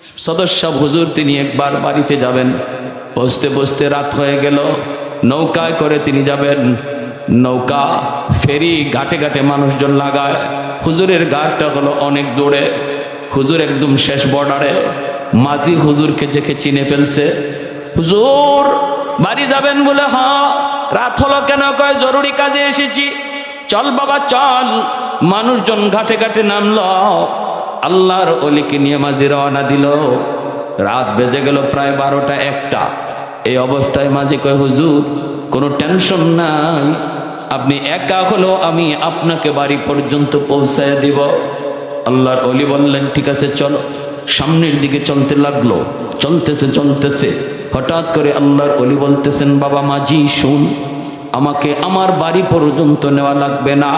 সদস্য হুজুর তিনি একবার বাড়িতে যাবেন, বসতে বসতে রাত হয়ে গেল। নৌকায় করে তিনি যাবেন, নৌকা ফেরি ঘাটে ঘাটে মানুষজন লাগায়। হুজুরের ঘাটটা হলো অনেক দূরে, হুজুর একদম শেষ বর্ডারে। মাঝি হুজুরকে দেখে চিনে ফেলছে। হুজুর বাড়ি যাবেন বলে, হ্যাঁ। রাত হলো কেন? কয় জরুরি কাজে এসেছি। চল বাবা চল। মানুষজন ঘাটে ঘাটে নামলো, আল্লাহর ওলিকে নিয়ে মাঝি রওনা দিল। রাত বেজে গেল প্রায় 12টা 1টা। এই অবস্থায় মাঝি কয়, হুজুর কোনো টেনশন নাই, আপনি একা হলো আমি আপনাকে বাড়ি পর্যন্ত পৌঁছায় দিব। আল্লাহর ওলি বললেন, ঠিক আছে চলো। সামনের দিকে চলতে লাগলো, চলতেছে চলতেছে। হঠাৎ করে আল্লাহর ওলি বলতেছেন, বাবা মাঝি শুন, আমাকে আমার বাড়ি পর্যন্ত নেওয়া লাগবে না,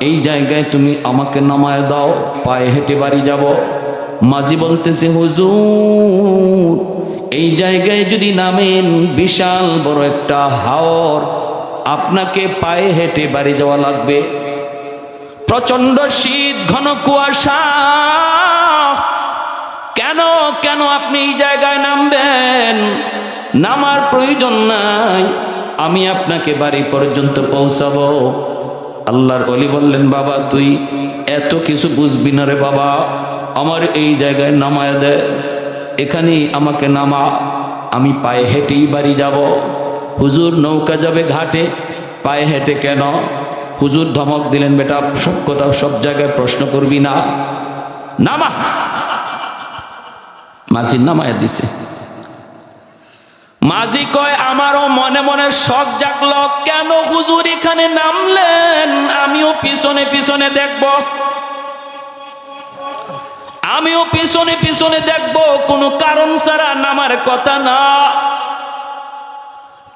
এই জায়গায় তুমি আমাকে নামায় দাও, পায়ে হেঁটে বাড়ি যাব। মাঝি বলতেছে, হুজুর এই জায়গায় যদি নামেন বিশাল বড় একটা হাওর, আপনাকে পায়ে হেঁটে বাড়ি যাওয়া লাগবে। প্রচন্ড শীত, ঘন কুয়াশা। কেন কেন আপনি এই জায়গায় নামবেন? নামার প্রয়োজন নাই, আমি আপনাকে বাড়ি পর্যন্ত পৌঁছাবো। আল্লাহর ওলি বললেন, বাবা তুই এত কিছু বুঝবি না রে বাবা, আমার এই জায়গায় নামায় দে, এখানেই আমাকে নামা, আমি পায়ে হেঁটেই বাড়ি যাব। হুজুর নৌকা যাবে ঘাটে, পায়ে হেঁটে কেন? হুজুর ধমক দিলেন, বেটা সব কথা সব জায়গায় প্রশ্ন করবি না, নামা। মাঝি নামায় দিছে। মাঝি কয়, আমারও মনে মনে শখ জাগলো, কেন হুজুর এখানে নামলেন? আমিও পিছনে পিছনে দেখব, আমিও পিছনে পিছনে দেখব, কোনো কারণ ছাড়া নামার কথা না।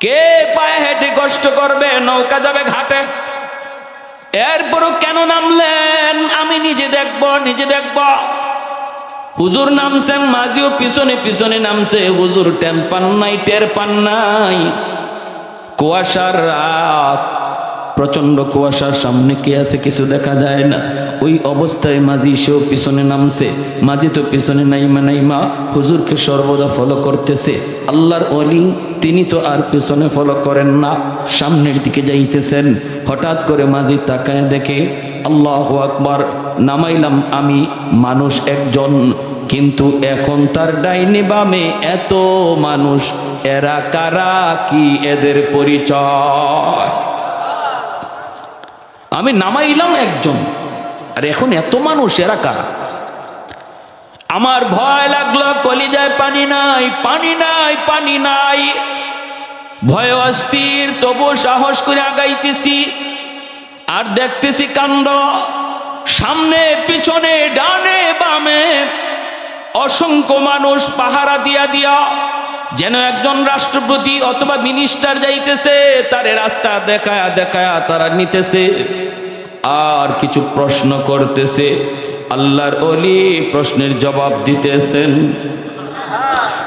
কে পায়ে হেঁটে কষ্ট করবে? নৌকা যাবে ঘাটে, এরপরও কেন নামলেন? আমি নিজে দেখব, নিজে দেখব। হুজুর নামছেন, মাঝিও পিছনে পিছনে নামছে। হুজুর টের পান নাই, টের পান নাই। কুয়াশার রাত, প্রচন্ড কুয়াশার সামনে কে আছে কিছু দেখা যায় না। ওই অবস্থায় মাঝি সেও পিছনে নামছে। মাঝি তো পিছনে নাইমা নাইমা হুজুরকে সর্বদা ফলো করতেছে। আল্লাহর ওলি তিনি তো আর পিছনে ফলো করেন না, সামনের দিকে যাইতেছেন। হঠাৎ করে মাঝি তাকায় দেখে, আল্লাহু আকবার, নামাইলাম আমি মানুষ একজন, কিন্তু এখন তার ডাইনে বামে এত মানুষ, এরা কারা, কি এদের পরিচয়? আমি নামাইলাম একজন, আর এখন এত মানুষ, এরা কারা? আমার ভয় লাগলো, কলিজায় পানি নাই, পানি নাই, পানি নাই। ভয় অস্থির, তবু সাহস করে আগাইতেছি। আর দেখতেছি কাণ্ড, সামনে পিছনে ডানে বামে অসংখ্য মানুষ পাহারা দিয়া দিয়া, যেন একজন রাষ্ট্রপতি অথবা মিনিস্টার যাইতেছে, তারে রাস্তা দেখায়া দেখায়া তারা নিতেছে আর কিছু প্রশ্ন করতেছে। আল্লাহর ওলি প্রশ্নের জবাব দিতেছেন,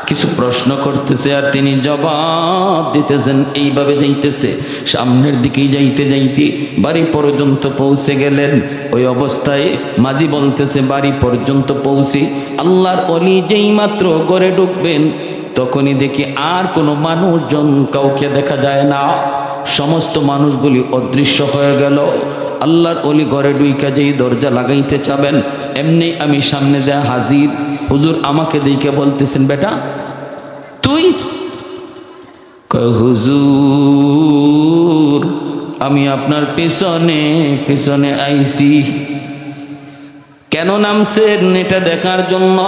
কিছু প্রশ্ন করতেছে আর তিনি জবাব দিতেছেন। এইভাবে যাইতেছে, সামনের দিকে যাইতে যাইতে বাড়ি পর্যন্ত পৌঁছে গেলেন। ওই অবস্থায় মাঝি বলতেছে, বাড়ি পর্যন্ত পৌঁছি আল্লাহর ওলি যেই মাত্র ঘরে ঢুকবেন, তখনই দেখি আর কোনো মানুষজন কাউকে দেখা যায় না, সমস্ত মানুষগুলি অদৃশ্য হয়ে গেল। আল্লাহর ওলি ঘরে ঢুইকা যেই দরজা লাগাইতে চাবেন, এমনি আমি সামনে যা হাজির। হুজুর আমাকে দেখে বলতেছেন, বেটা তুই? কয়, হুজুর আমি আপনার পেছনে পেছনে আইছি। কেন নামছেন? এটা দেখার জন্য।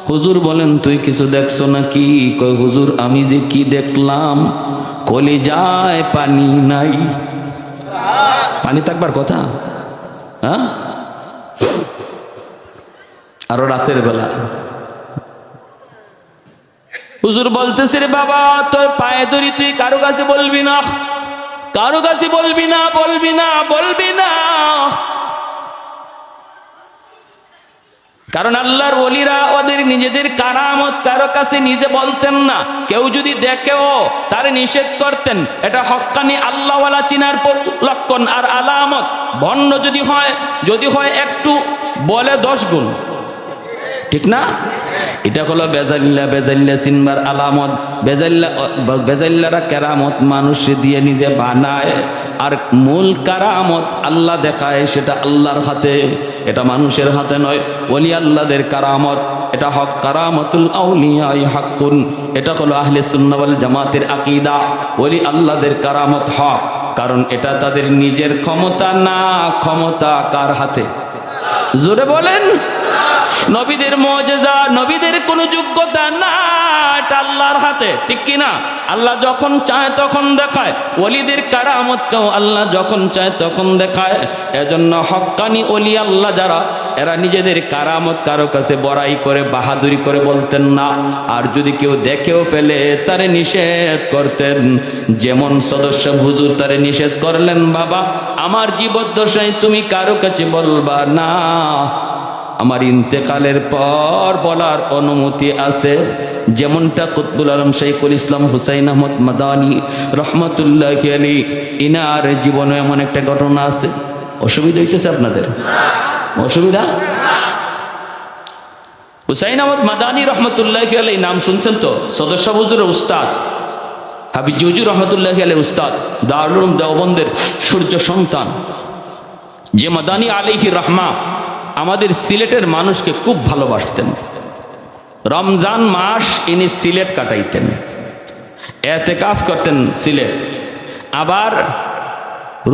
হুজুর বলেন, তুই কিছু দেখছো নাকি? কয়, হুজুর আমি যে কি দেখলাম, কলিজায় পানি নাই। পানি থাকবার কথা, হ্যাঁ? আরো রাতের বেলা হুজুর বলতেছে, রে বাবা তোর পায়ে ধরি, তুই কারো কাছে বলবি না, কারো কাছে বলবি না, বলবি না, বলবি না। কারণ আল্লাহর ওলিরা ওদের নিজেদের কারামত কারো কাছে নিজে বলতেন না। কেউ যদি দেখেও তার নিষেধ করতেন। এটা হক্কানি আল্লাহওয়ালা চিনার লক্ষণ আর আলামত। ভণ্ড যদি হয় একটু বলে 10 গুণ, ঠিক না? এটা হলো বেজাল্লা। বেজাল্লা চিনবার আলামত। বেজাল্লারা কেরামত মানুষ দিয়ে নিজে বানায়, আর মূল কারামত আল্লাহ দেখায়, সেটা আল্লাহর হাতে, এটা মানুষের হাতে নয়। ওলি আল্লাহদের কারামত, এটা হক। কারামতুল আউলিয়া হাক্কুন, এটা হলো আহলে সুন্নাহ ওয়াল জামাতের আকীদা। ওলি আল্লাহদের কারামত হক, কারণ এটা তাদের নিজের ক্ষমতা না, ক্ষমতা কার হাতে? জোরে বলেন। নবীদের মুজিজা, নবীদের কোনো যোগ্যতা না, এটা আল্লাহর হাতে, ঠিক কি না? আল্লাহ যখন চায় তখন দেখায়। ওলিদের কারামতকেও আল্লাহ যখন চায় তখন দেখায়। এজন্য হক্কানি ওলি আল্লাহ যারা, এরা নিজেদের কারামত কারো কাছে বড়াই করে বাহাদুরি করে বলতেন না, আর যদি কেউ দেখেও ফেলে তারে নিষেধ করতেন। যেমন সদস্য হুজুর তারে নিষেধ করলেন, বাবা আমার জীবদ্দশায় তুমি কারো কাছে বলবা না, আমার ইন্তেকালের পর বলার অনুমতি আছে। যেমনটা কুতবুল আলম শাইখুল ইসলাম হুসাইন আহমদ মাদানী রহমতুল্লাহি আলাইহি, ইনার জীবনে এমন একটা ঘটনা আছে। অসুবিধা হইতেছে আপনাদের? অসুবিধা? হুসাইন আহমদ মাদানী রহমতুল্লাহি আলাইহি নাম শুনছেন তো? সদস্য হুজুরের উস্তাদ, হাফিজ হুজুর রহমতুল্লাহি আলাইহি উস্তাদ, দারুল উলুম দেওবন্দের সূর্য সন্তান। যে মাদানী আলাইহি রহমা আমাদের সিলেটের মানুষকে খুব ভালোবাসতেন। রমজান মাস ইনি সিলেট কাটাইতেন, এতেকাফ করতেন সিলেট। আবার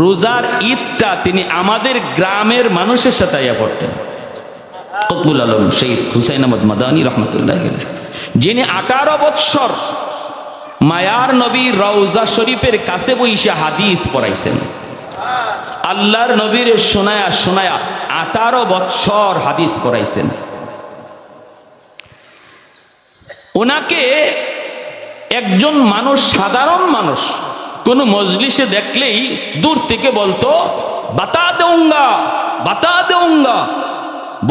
রোজার ঈদটা তিনি আমাদের গ্রামের মানুষের সাথে ইয়া করতেন। কুতবুল আলম শহীদ হুসাইন আহমদ মাদানী রহমতুল্লাহ, যিনি 18 বৎসর মায়ার নবী রওজা শরীফের কাছে বইসা হাদিস পড়াইছেন। আল্লাহর নবীর শোনায়া শোনায়া 18 বৎসর হাদিস পড়াইছেন। ওনাকে একজন মানুষ, সাধারণ মানুষ, কোন মজলিসে দেখলেই দূর থেকে বলতো বাতা দেউঙ্গা, বাতা দেউঙ্গা,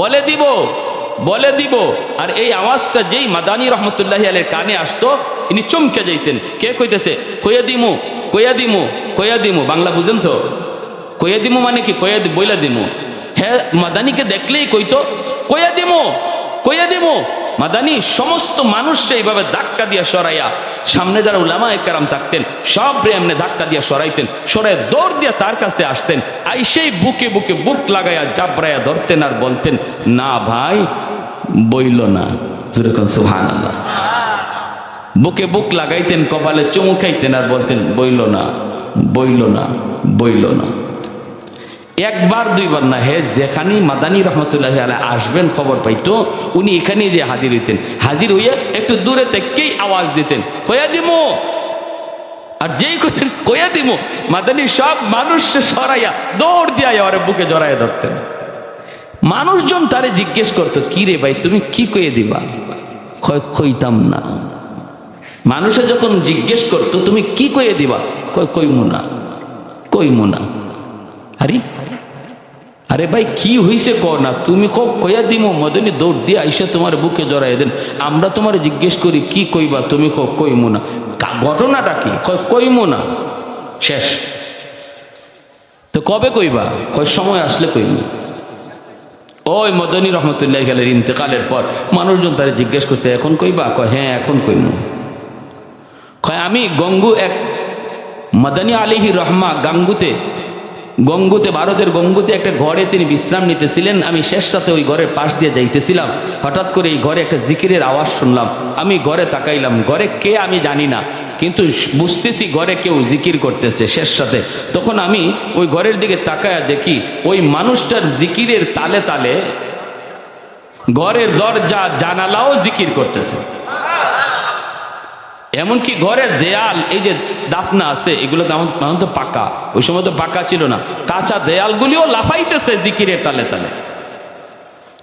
বলে দিব, বলে দিব। আর এই আওয়াজটা যেই মাদানী রহমতুল্লাহি আলাইহির কানে আসতো, ইনি চমকে যাইতেন। কে কইতেছে? কইয়া দিমু, কইয়া দিমু, কইয়া দিমু। বাংলা বুঝেন তো? কইয়া দিমু মানে কি? কইয়া বইলা দিমু। হ্যাঁ, মাদানীকে দেখলেই কইতো কইয়া দিমু, কইয়া দিমু। মাদানী সমস্ত মানুষকে এইভাবে ধাক্কা দিয়া সরাইয়া, সামনে যারা উলামায়ে কেরাম থাকতেন সবরে এমনি ধাক্কা দিয়া সরাইতেন, সরাই দৌড় দিয়া তার কাছে আসতেন। আইসেই বুকে বুকে বুক লাগাইয়া জাবরাইয়া ধরতেন আর বলতেন, না ভাই বইল না। যেরকম সুবহানাল্লাহ। বুকে বুক লাগাইতেন, কপালে চুমু খাইতেন আর বলতেন বইল না, বইল না, বইল না। একবার দুইবার না, হে যেখানেই মাদানী রহমতুল্লাহি আলাইহি আসবেন খবর পাইতো, উনি এখানে যে হাজির হইতেন। হাজির হইয়া একটু দূরে থেকেই আওয়াজ দিতেন কয়া দিমু। আর যেই কথা কয়া দিমু, মাদানী সব মানুষ সরাইয়া দৌড় দিয়া ওরে বুকে জড়াইয়া ধরতেন। মানুষজন তারে জিজ্ঞেস করতো, কি রে ভাই তুমি কি কয়ে দিবা? কইতাম না। মানুষে যখন জিজ্ঞেস করতো তুমি কি কয়ে দিবা? কইমু না, কইমু না। আরে আরে ভাই কি হইছে ক না, তুমি কইয়া দিমু। মদনী দৌড় দিয়ে আইসা তোমার বুকে জড়াই দেন। আমরা তোমার জিজ্ঞেস করি কি কইবা, তুমি কইমু না। ঘটনাটা কি? কইমু না, শেষ। তো কবে কইবা? সময় আসলে কইমু। ওই মদনী রহমতুল্লাহি আলাইহির ইন্তেকালের পর মানুষজন তারা জিজ্ঞেস করছে এখন কইবা? হ্যাঁ এখন কইমু। আমি গঙ্গু, এক মাদানী আলাইহি রহমা গঙ্গুতে, ভারতের গঙ্গুতে একটা ঘরে তিনি বিশ্রাম নিতেছিলেন। আমি শেষ রাতে ওই ঘরের পাশ দিয়ে যাইতেছিলাম। হঠাৎ করে এই ঘরে একটা জিকিরের আওয়াজ শুনলাম। আমি ঘরে তাকাইলাম, ঘরে কে আমি জানি না, কিন্তু বুঝতেছি ঘরে কেউ জিকির করতেছে শেষ রাতে। তখন আমি ওই ঘরের দিকে তাকায়া দেখি ওই মানুষটার জিকিরের তালে তালে ঘরের দরজা জানালাও জিকির করতেছে। এমনকি ঘরের দেয়াল, এই যে দাফনা আছে এগুলো তেমন তো পাকা, ওই সময় তো পাকা ছিল না, কাঁচা দেয়ালগুলিও লাফাইতেছে জিকিরের তালে তালে।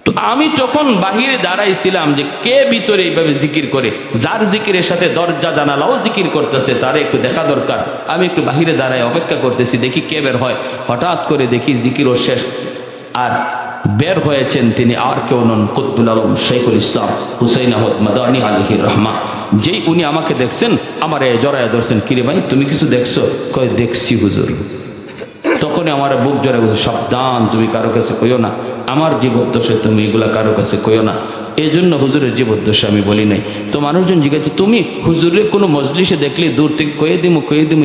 তো আমি তখন বাহিরে দাঁড়াইছিলাম যে কে ভিতরে এইভাবে জিকির করে, যার জিকিরের সাথে দরজা জানালাও জিকির করতেছে, তারে একটু দেখা দরকার। আমি একটু বাহিরে দাঁড়াই অপেক্ষা করতেছি, দেখি কে বের হয়। হঠাৎ করে দেখি জিকিরও শেষ, আর বের হয়েছেন তিনি আর কেউ নন, কুতবুল আলম শাইখুল ইসলাম হুসাইন আহমদ মাদানী আলাইহি রহমা। যেই উনি আমাকে দেখছেন, আমার জড়ায় ধরছেন, কিরে ভাই তুমি কিছু দেখছো? কয় দেখছি হুজুর। তখনই আমার বুক জড়ায় বলছে, সাবধান তুমি কারো কাছে কইও না, আমার জীবদ্দশায় তুমি এগুলা কারো কাছে কইও না। এই জন্য হুজুরের জীবদ্দশা আমি বলি নাই। তো মানুষজন জিজ্ঞাসা, তুমি হুজুরের কোনো মজলিসে দেখলে দূর থেকে কয়ে দিমু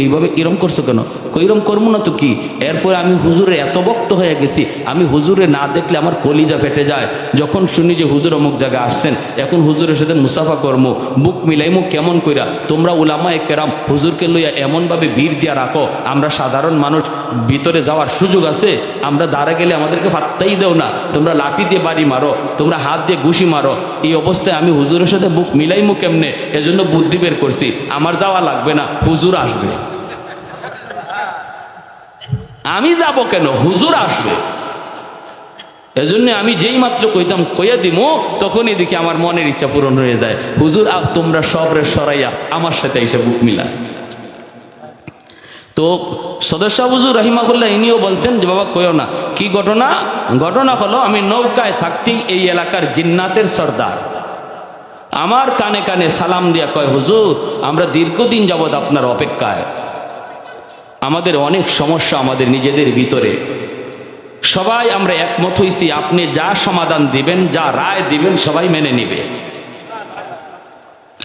এইভাবে এরম করছো কেন? কইরম করবো না তো কি। এরপরে আমি হুজুরে এত ভক্ত হয়ে গেছি, আমি হুজুরে না দেখলে আমার কলিজা ফেটে যায়। যখন শুনি যে হুজুর অমুক জায়গায় আসছেন, এখন হুজুরের সাথে মুসাফা করবো, বুক মিলাইমু কেমন কইরা। তোমরা উলামায়ে কেরাম হুজুরকে লইয়া এমনভাবে ভিড় দিয়া রাখো, আমরা সাধারণ মানুষ ভিতরে যাওয়ার সুযোগ আছে, আমরা দাঁড়া গেলে আমাদেরকে ফাত্তাই দেও না। তোমরা লাঠি দিয়ে বাড়ি মারো, তোমরা হাত দিয়ে ঘুষি মারো। এই অবস্থায় আমি হুজুরের সাথে বুক মিলাইমু কেমনে? এজন্য বুদ্ধি বের করছি, আমার যাওয়া লাগবে না, হুজুর আসবে। আমি যাব কেন? হুজুর আসবে। এজন্য আমি যেই মাত্র কইতাম কইয়া দিমু, তখনই দেখি আমার মনের ইচ্ছা পূরণ হয়ে যায়। হুজুর তোমরা সবরে সরাইয়া আমার সাথে এসে বুক মিলা। তো সদস্য হুজুর রহিমাহুল্লাহ ইনিও বলতেন যে বাবা কইও না। কি ঘটনা? ঘটনা হলো আমি নৌকায় থাকতেই এই এলাকার জিন্নাতের সর্দার আমার কানে কানে সালাম দিয়া কয়, হুজুর আমরা দীর্ঘদিন যাবৎ আপনার অপেক্ষায়, আমাদের অনেক সমস্যা আমাদের নিজেদের ভিতরে, সবাই আমরা একমত হইছি আপনি যা সমাধান দিবেন, যা রায় দিবেন সবাই মেনে নিবে।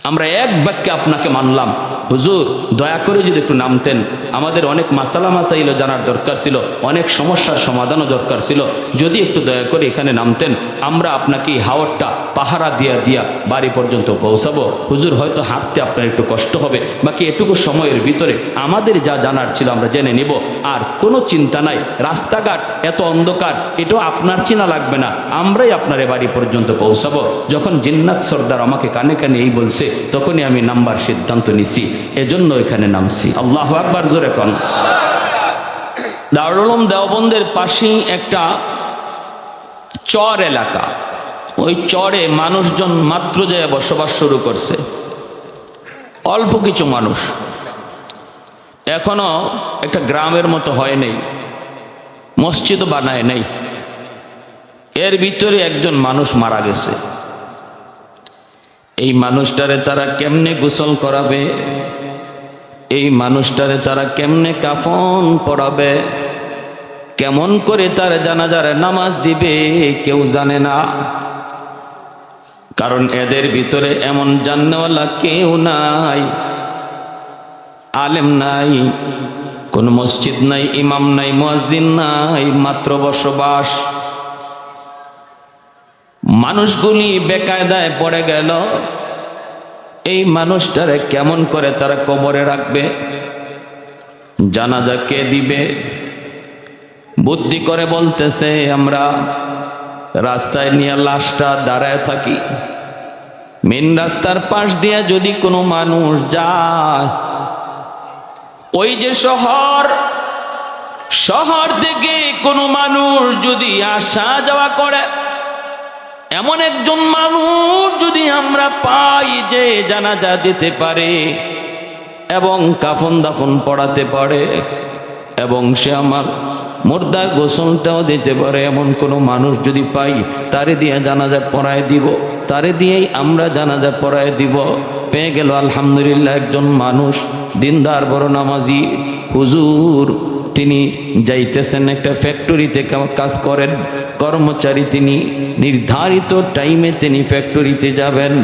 আমরা এক বাক্যে আপনাকে মানলাম। হুজুর দয়া করে যদি একটু নামতেন, আমাদের অনেক মাসালা মাসাইলও জানার দরকার ছিল, অনেক সমস্যার সমাধানও দরকার ছিল, যদি একটু দয়া করে এখানে নামতেন, আমরা আপনাকে হাওরটা পাহারা দিয়া দিয়া বাড়ি পর্যন্ত পৌঁছাবো। হুজুর হয়তো হাঁটতে আপনার একটু কষ্ট হবে, বাকি এটুকু সময়ের ভিতরে আমাদের যা জানার ছিল আমরা জেনে নিব। আর কোনো চিন্তা নাই, রাস্তাঘাট এত অন্ধকার, এটাও আপনার চিনা লাগবে না, আমরাই আপনার বাড়ি পর্যন্ত পৌঁছাবো। যখন জিন্নাত সর্দার আমাকে কানে কানে এই বলছে, তখনই আমি নামবার সিদ্ধান্ত নিছি, এজন্য এখানে নামছি। আল্লাহু আকবার, জোরে কোন। দারুল উলুম দেওবন্দের পাশেই একটা চর এলাকা, ওই চরে মানুষজন মাত্র যায় বসবাস শুরু করছে, অল্প কিছু মানুষ, এখনো একটা গ্রামের মতো হয় নাই, মসজিদও বানায় নাই। এর ভিতরে একজন মানুষ মারা গেছে। এই মানুষটারে তারা কেমনে গোসল করাবে, এই মানুষটারে তারা কেমনে কাফন পরাবে, কেমন করে তার জানাজার নামাজ দিবে কেউ জানে না। কারণ এদের ভিতরে এমন জাননেওয়ালা কেউ নাই, আলেম নাই, কোন মসজিদ নাই, ইমাম নাই, মুয়াজ্জিন নাই, মাত্র বসবাস। মানুষগুলি বেকায়দায় পড়ে গেল। এই মানুষটারে কেমন করে তারা কবরে রাখবে, জানাজা কে দিবে? বুদ্ধি করে বলতেছে, আমরা রাস্তায় নিয়ে লাশটা দাঁড়ায় থাকি, মেন রাস্তার পাশ দিয়ে যদি কোনো মানুষ যায়, ওই যে শহর থেকে কোনো মানুষ যদি আসা যাওয়া করে, এমন একজন মানুষ যদি আমরা পাই যে জানাজা দিতে পারে এবং কাফন দাফন পড়াতে পারে এবং সে আমার মুর্দার গোসলটাও দিতে পারে, এমন কোনো মানুষ যদি পাই, তারে দিয়ে জানাজা পড়ায় দিব, তারে দিয়েই আমরা জানাজা পড়ায় দিব। পেয়ে গেল আলহামদুলিল্লাহ একজন মানুষ, দিনদার বড় নামাজি হুজুর, তিনি যাইতেছেন একটা ফ্যাক্টরিতে কাজ করেন, কর্মচারী তিনি, নির্ধারিত টাইমে তিনি ফ্যাক্টরিতে যাবেন।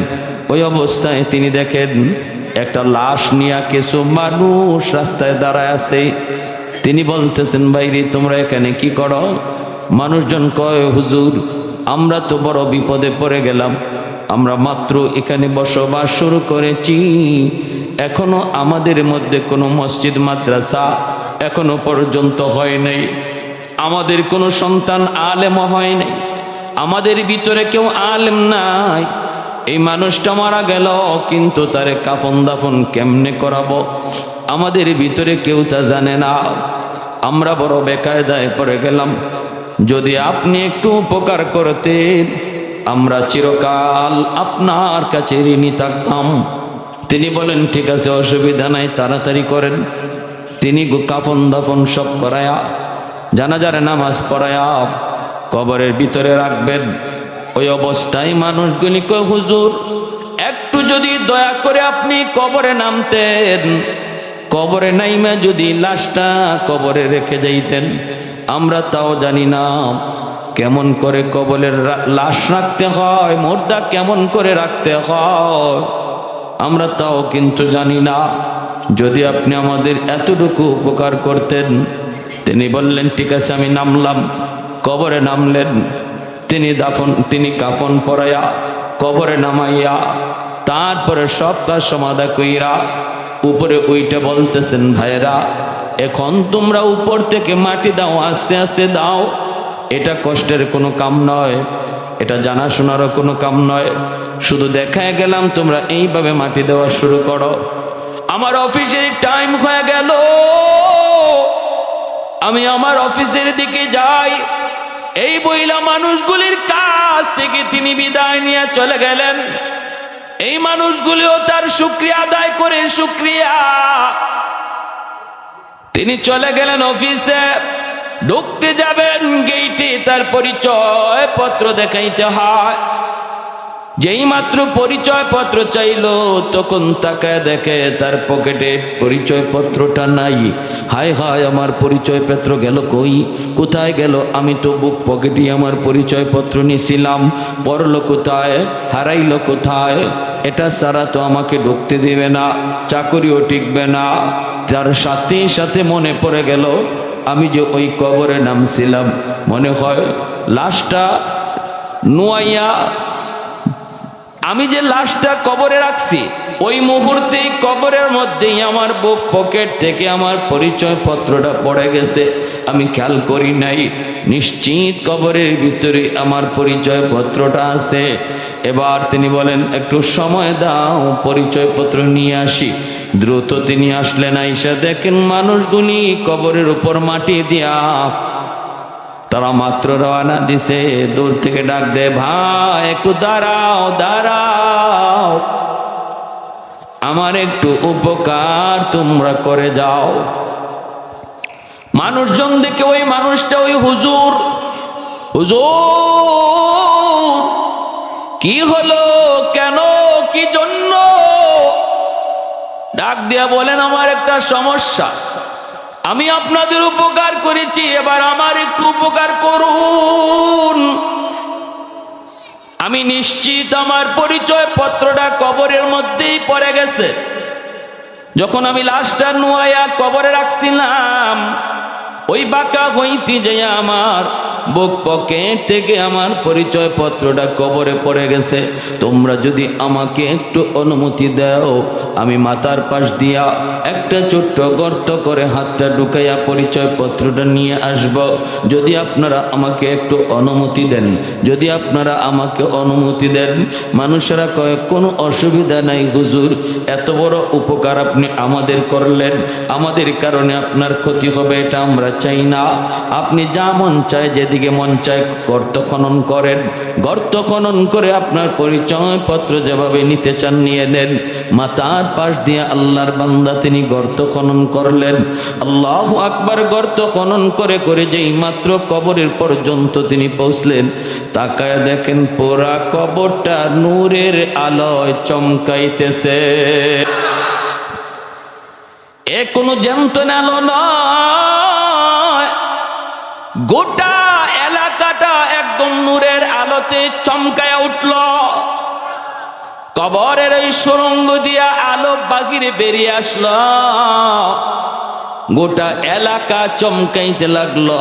ওই অবস্থায় তিনি দেখেন একটা লাশ নিয়ে কিছু মানুষ রাস্তায় দাঁড়ায় আছে। তিনি বলতেছেন, ভাইরে তোমরা এখানে কি করো? মানুষজন কয়, হুজুর আমরা তো বড় বিপদে পড়ে গেলাম, আমরা মাত্র এখানে বসবাস শুরু করেছি, এখনো আমাদের মধ্যে কোনো মসজিদ মাদ্রাসা এখনো পর্যন্ত হয় নাই, আমাদের কোনো সন্তান আলেম হয় নাই, আমাদের ভিতরে কেউ আলেম নাই। এই মানুষটা মারা গেল, কিন্তু তারে কাফন দাফন কেমনে করাবো আমাদের ভিতরে কেউ তা জানে না। আমরা বড় বেকায়দায় পড়ে গেলাম, যদি আপনি একটু উপকার করতেন আমরা চিরকাল আপনার কাছে ঋণী থাকতাম। তিনি বলেন, ঠিক আছে অসুবিধা নাই, তাড়াতাড়ি করেন। তিনি কাফন দাফন সব করায়া, জানাজার নামাজ পড়ায়া কবরের ভিতরে রাখবেন। ওই অবস্থায় মানুষগুলি কয়, হুজুর একটু যদি দয়া করে আপনি কবরে নামতেন, কবরে নাইমা যদি লাশটা কবরে রেখে যাইতেন, আমরা তাও জানি না কেমন করে কবরের লাশ রাখতে হয়, মুর্দা কেমন করে রাখতে হয় আমরা তাও কিন্তু জানি না। যদি আপনি আমাদের এতটুকু উপকার করতেন। তিনি বললেন ঠিক আছে আমি নামলাম। কবরে নামলেন। তিনি কাফন পরাইয়া কবরে নামাইয়া তারপরে সব কাজ সমাধা কইরা উপরে উইটা বলতেছেন, ভাইরা এখন তোমরা উপর থেকে মাটি দাও, আস্তে আস্তে দাও। এটা কষ্টের কোনো কাম নয়, এটা জানাশোনারও কোনো কাম নয়। শুধু দেখায় গেলাম তোমরা এইভাবে মাটি দেওয়া শুরু করো। আমার অফিসের টাইম হয়ে গেল, আমি আমার অফিসের দিকে যাই। এই বইলা মানুষগুলির কাছ থেকে তিনি বিদায় নিয়ে চলে গেলেন। এই মানুষগুলিও তার শুকরিয়া আদায় করে তিনি চলে গেলেন অফিসে। ঢুকতে যাবেন, গেইটে তার পরিচয় পত্র দেখাইতে হয়। যেই মাত্র পরিচয় পত্র চাইলো তখন তাকায় দেখে তার পকেটে পরিচয় পত্রটা নাই। হায় হায়, আমার পরিচয় পত্র গেল কই, কোথায় গেল? আমি তো বুক পকেটে আমার পরিচয় পত্র নিয়েছিলাম, পড়লো কোথায়, হারাইলো কোথায়? এটা ছাড়া তো আমাকে ঢুকতে দিবে না, চাকরিও টিকবে না। তার সাথে সাথে মনে পড়ে গেল আমি যে ওই কবরে নামছিলাম, মনে হয় লাশটা নুয়াইয়া আমি যে লাশটা কবরে রাখছি ওই মুহূর্তে কবরের মধ্যেই আমার বুক পকেট থেকে আমার পরিচয় পত্রটা পড়ে গেছে, আমি খেয়াল করি নাই। নিশ্চিত কবরের ভিতরে আমার পরিচয় পত্রটা আছে। এবার তিনি বলেন একটু সময় দাও, পরিচয় পত্র নিয়ে আসি। দ্রুত তিনি আসলেন, আইসা দেখেন মানুষগুলি কবরের উপর মাটি দিয়া তারা মাত্র রওনা দিছে। দূর থেকে ডাক দে, ভাই একটু দাঁড়াও দাঁড়াও, আমার একটু উপকার তোমরা করে যাও। মানুষজন দেখে ওই মানুষটা, ওই হুজুর, হুজুর কি হলো, কেন, কি জন্য? ডাক দিয়া বলেন আমার একটা সমস্যা, আমি আপনাদের উপকার করেছি, এবার আমার একটু উপকার করুন। আমি নিশ্চিত আমার পরিচয় পত্রটা কবরের মধ্যেই পড়ে গেছে। যখন আমি লাশটা নুয়াইয়া কবরে রাখছিলাম ওই বাঁকা হইতে যাইয়া আমার বুক পকেট থেকে আমার পরিচয় পত্রটা কবরে পড়ে গেছে। তোমরা যদি আমাকে একটু অনুমতি দাও, আমি মাথার পাশ দিয়া একটা ছোট্ট গর্ত করে হাতটা ঢুকাইয়া পরিচয় পত্রটা নিয়ে আসব। যদি আপনারা আমাকে একটু অনুমতি দেন, যদি আপনারা আমাকে অনুমতি দেন। মানুষেরা কয় কোনো অসুবিধা নাই হুজুর, এত বড় উপকার আপনি আমাদের করলেন, আমাদের কারণে আপনার ক্ষতি হবে এটা আমরা চাই না। আপনি যা মন চায়, যেদিকে মন চায় গর্ত খনন করেন, গর্ত খনন করে আপনার পরিচয় পত্র যেভাবে নিতে চান নিয়ে নেন। মাথার পাশ দিয়ে আল্লাহর বান্দা তিনি গর্ত খনন করলেন। আল্লাহু আকবার। গর্ত খনন করে করে যেই মাত্র কবরের পর্যন্ত তিনি পৌঁছলেন, তাকায় দেখেন পুরা কবরটা নূরের আলোয় চমকাইতেছে। এ কোনো জ্যান্ত আলো নয়, গোটা এলাকাটা একদম নূরের আলোতে চমকায়া উঠল। কবরের এই সুরঙ্গ দিয়া আলো বাহিরে বেরিয়ে আসলো, গোটা এলাকা চমকাইতে লাগলো।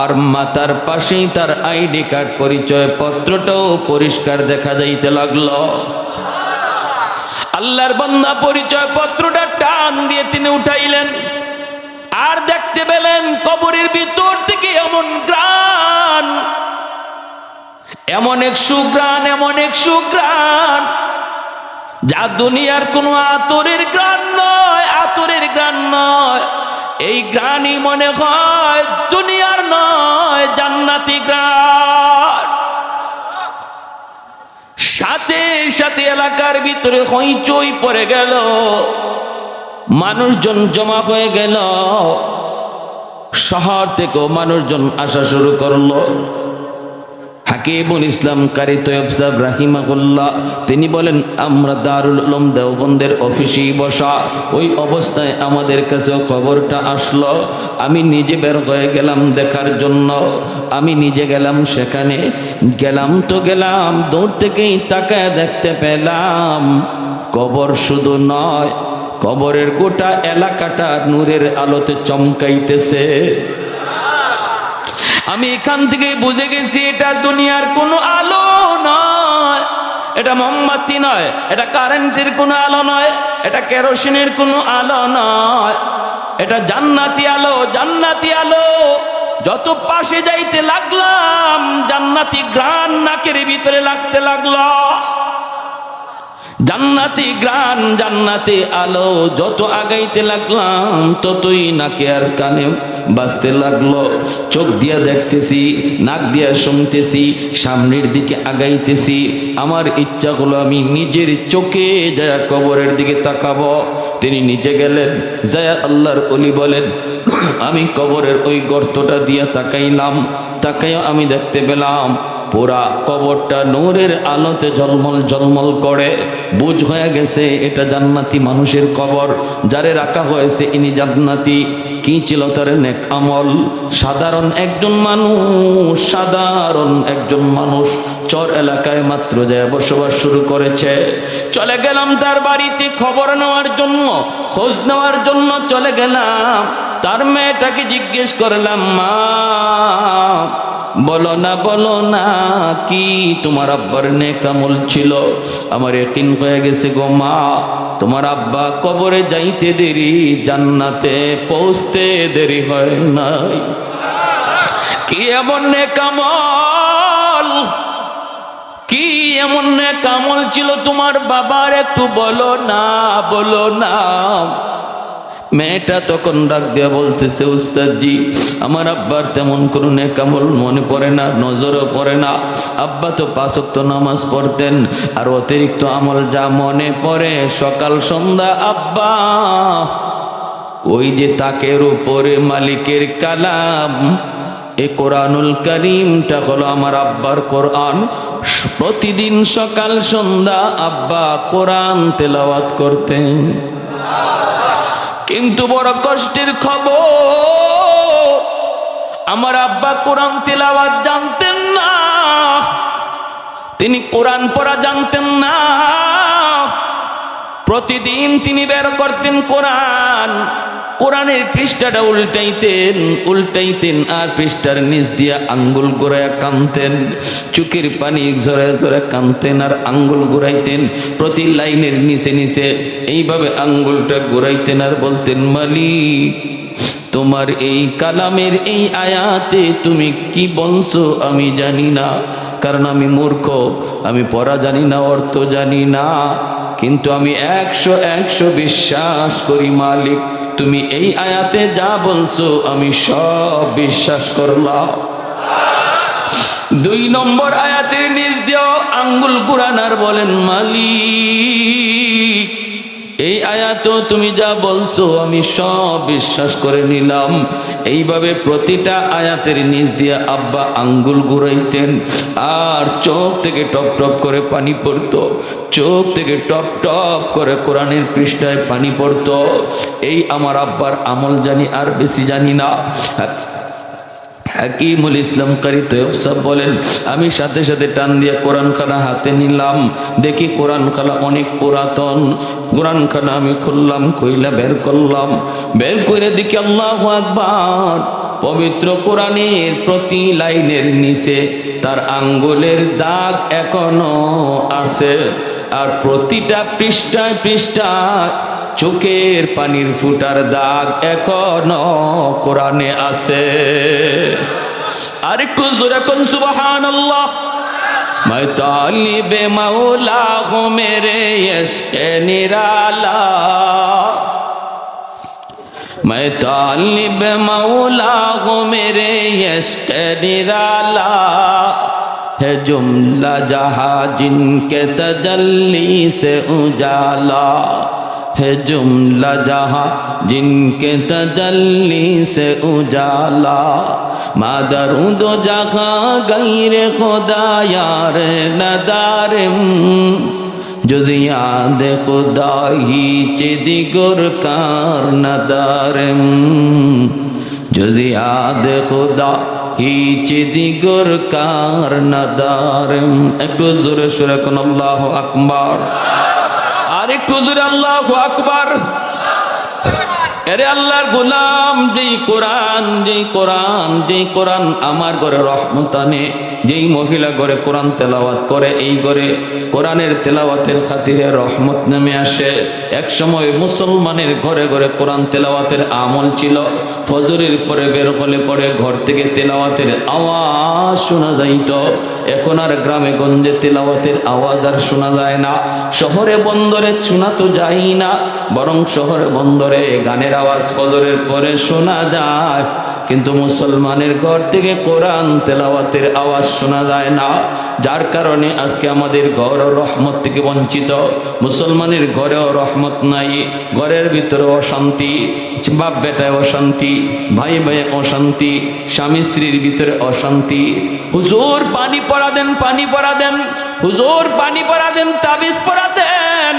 আর মাথার পাশেই তার আইডি কার্ড পরিচয় পত্রটাও পরিষ্কার দেখা যাইতে লাগলো। আল্লাহর বান্দা পরিচয় পত্রটা টান দিয়ে তিনি উঠাইলেন, আর দেখতে পেলেন কবরের ভিতর থেকে এমন গ্রাণ, এমন এক সুগ্রাণ, এমন এক সুগ্রাণ যা দুনিয়ার কোনো আতরের গ্রাণ নয়, আতরের গ্রাণ নয়। এই গ্রাণই মনে হয় দুনিয়ার নয়, জান্নাতি গ্রাণ। সাথে সাথে এলাকার ভিতরে হইচই পড়ে গেল, মানুষজন জমা হয়ে গেল। শহর থেকেও মানুষজন আসা শুরু করলো। হাকিমুল ইসলাম কারি তৈয়ব সাহেব রাহিমাহুল্লাহ তিনি বলেন, আমরা দারুল উলুম দেওবন্দের অফিসেই বসা, ওই অবস্থায় আমাদের কাছেও খবরটা আসলো। আমি নিজে বের হয়ে গেলাম দেখার জন্য। আমি নিজে গেলাম সেখানে, গেলাম দূর থেকেই তাকায় দেখতে পেলাম কবর শুধু নয়, কবরের গোটা এলাকাটা নূরের আলোতে চমকাইতেছে। আমি এখান থেকে বুঝে গেছি এটা দুনিয়ার কোনো আলো নয়, এটা মোমবাতি নয়, এটা কারেন্টের কোনো আলো নয়, এটা কেরোসিনের কোনো আলো নয়, এটা জান্নাতি আলো। জান্নাতি আলো। যত পাশে যাইতে লাগলাম জান্নাতি ঘ্রাণ নাকের ভিতরে লাগতে লাগলো। জান্নাতি ঘ্রাণ, জান্নাতি আলো। যত আগাইতে লাগলাম ততই নাকে আর কানে বাজতে লাগলো। চোখ দিয়া দেখতেছি, নাক দিয়া শুনতেছি, সামনের দিকে আগাইতেছি। আমার ইচ্ছা হলো আমি নিজের চোখে যায় কবরের দিকে তাকাবো। তিনি নিজে গেলেন, যায় আল্লাহর ওলি বলেন, আমি কবরের ওই গর্তটা দিয়া তাকাইলাম। তাকাইও আমি দেখতে পেলাম পুরা কবরটা নূরের আলোতে ঝলমল ঝলমল করে। বুঝ হয়ে গেছে এটা জান্নাতি মানুষের কবর, যারে রাখা হয়েছে ইনি জান্নাতি। কি ছিল তার নেক আমল? সাধারণ একজন মানুষ চর এলাকায় মাত্র যায় বসবাস শুরু করেছে। চলে গেলাম তার বাড়িতে খবর নেওয়ার জন্য, খোঁজ নেওয়ার জন্য চলে গেলাম। তার মেয়েটাকে জিজ্ঞেস করলাম, মা বলো না কি তোমার আব্বার নেক আমল ছিল? আমার ইয়াকিন হয়ে গেছে গো মা, তোমার আব্বা কবরে যাইতে দেরি, জান্নাতে পৌঁছতে দেরি হয় নাই। কি এমন নেক আমল, কি এমন নেক আমল ছিল তোমার বাবার? একটু বলো না। মেয়েটা তখন ডাক দিয়া বলতেছে, উস্তাদজি আমার আব্বার তেমন কোনো নেক আমল মনে পড়ে না, নজরও পড়ে না। আব্বা তো 5 ওয়াক্ত নামাজ পড়তেন, আর অতিরিক্ত আমল যা মনে পড়ে সকাল সন্ধ্যা আব্বা ওই যে তাকের উপরে মালিকের কালাম, এ কোরআনুল কারীমটা হলো আমার আব্বার কোরআন। প্রতিদিন সকাল সন্ধ্যা আব্বা কোরআন তেলাওয়াত করতেন। কিন্তু বড় কষ্টের খবর, আমার আব্বা কোরআন তেলাওয়াত জানতেন না, তিনি কোরআন পড়া জানতেন না। প্রতিদিন তিনি বের করতেন কোরআন, কোরআনের পৃষ্ঠাটা উল্টাইতেন আর পৃষ্ঠার নিচ দিয়ে আঙ্গুল ঘুরাইয়া কানতেন, চোখের পানি ঝরে ঝরে কানতেন আর আঙ্গুল ঘুরাইতেন। প্রতি লাইনের নিচে এইভাবে আঙ্গুলটা ঘুরাইতেন আর বলতেন, মালিক তোমার এই কালামের এই আয়াতে তুমি কি বলছো আমি জানি না, কারণ আমি মূর্খ, আমি পড়া জানি না, অর্থ জানি না, কিন্তু আমি 100 বিশ্বাস করি মালিক, তুমি এই আয়াতে যা বলছো আমি সব বিশ্বাস করলাম। 2 নম্বর আয়াতের নিচ দিয়েও আঙ্গুল কুরানার বলেন, মালিক এই আয়াত তুমি যা বলছো আমি সব বিশ্বাস করে নিলাম। এইভাবে প্রতিটা আয়াতের নিচ দিয়ে আব্বা আঙ্গুল ঘুরাইতেন আর চোখ থেকে টপ টপ করে পানি পড়তো, চোখ থেকে টপ টপ করে কোরআনের পৃষ্ঠায় পানি পড়তো। এই আমার আব্বার আমল জানি, আর বেশি জানি না। হাকিমুল ইসলাম কারি তৈয়ব সাহেব বলেন, আমি সাথে সাথে টান দিয়ে কোরআনখানা হাতে নিলাম, দেখি কোরআনখানা অনেক পুরাতন। কোরআনখানা আমি খুললাম, কইলা বের করলাম, বের করে দেখি আল্লাহু আকবার, পবিত্র কোরআনের প্রতি লাইনের নিচে তার আঙ্গুলের দাগ এখনো আছে, আর প্রতিটা পৃষ্ঠায় পৃষ্ঠায় চোখের পানির ফুটার দাগ এখনো কোরআনে আছে। আরেকটু জোরে কোন সুবহানাল্লাহ। मैं तालिब मौला हूँ मेरे इश्क़ निराला, मैं तालिब मौला हूँ मेरे इश्क़ निराला, है जुमला जहाँ जिनके तजल्ली से उजाला, है जुमला जहाँ जिनके तजल्ली से उजाला, মাদারুদ জাখা গাইরে খোদা यार नदारम जुजियाद खुदा हिच दिगुर कार नदारम जुजियाद खुदा हिच दिगुर कार नदारम। একটু জোরে সুরে কোন আল্লাহু আকবার, আর একটু জোরে আল্লাহু আকবার। এরে আল্লাহর গোলাম, যেই কোরআন আমার ঘরে রহমত আনে, যেই মহিলা ঘরে কোরআন তেলাওয়াত করে, এই ঘরে কোরআনের তেলাওয়াতের খাতিরে রহমত নেমে আসে। এক সময় মুসলমানের ঘরে ঘরে কোরআন তেলাওয়াতের আমল ছিল। ফজরের পরে বের হলে পরে ঘর থেকে তেলাওয়াতের আওয়াজ শোনা যাইত। এখন আর গ্রামে গঞ্জে তেলাওয়াতের আওয়াজ আর শোনা যায় না। শহরে বন্দরে শোনা তো যায় না, বরং শহরে বন্দরে গানের আওয়াজ ফজরের পরে শোনা যায়, কিন্তু মুসলমানের ঘর থেকে কোরআন তেলাওয়াতের আওয়াজ শোনা যায় না। যার কারণে আজকে আমাদের ঘর রহমত থেকে বঞ্চিত। মুসলমানের ঘরেও রহমত নাই, ঘরের ভিতরে অশান্তি, বাপ বেটায় অশান্তি, ভাই ভাই অশান্তি, স্বামী স্ত্রীর ভিতরে অশান্তি। হুজুর পানি পড়া দেন, পানি পড়া দেন, হুজুর পানি পড়া দেন, তাবিজ পড়া দেন,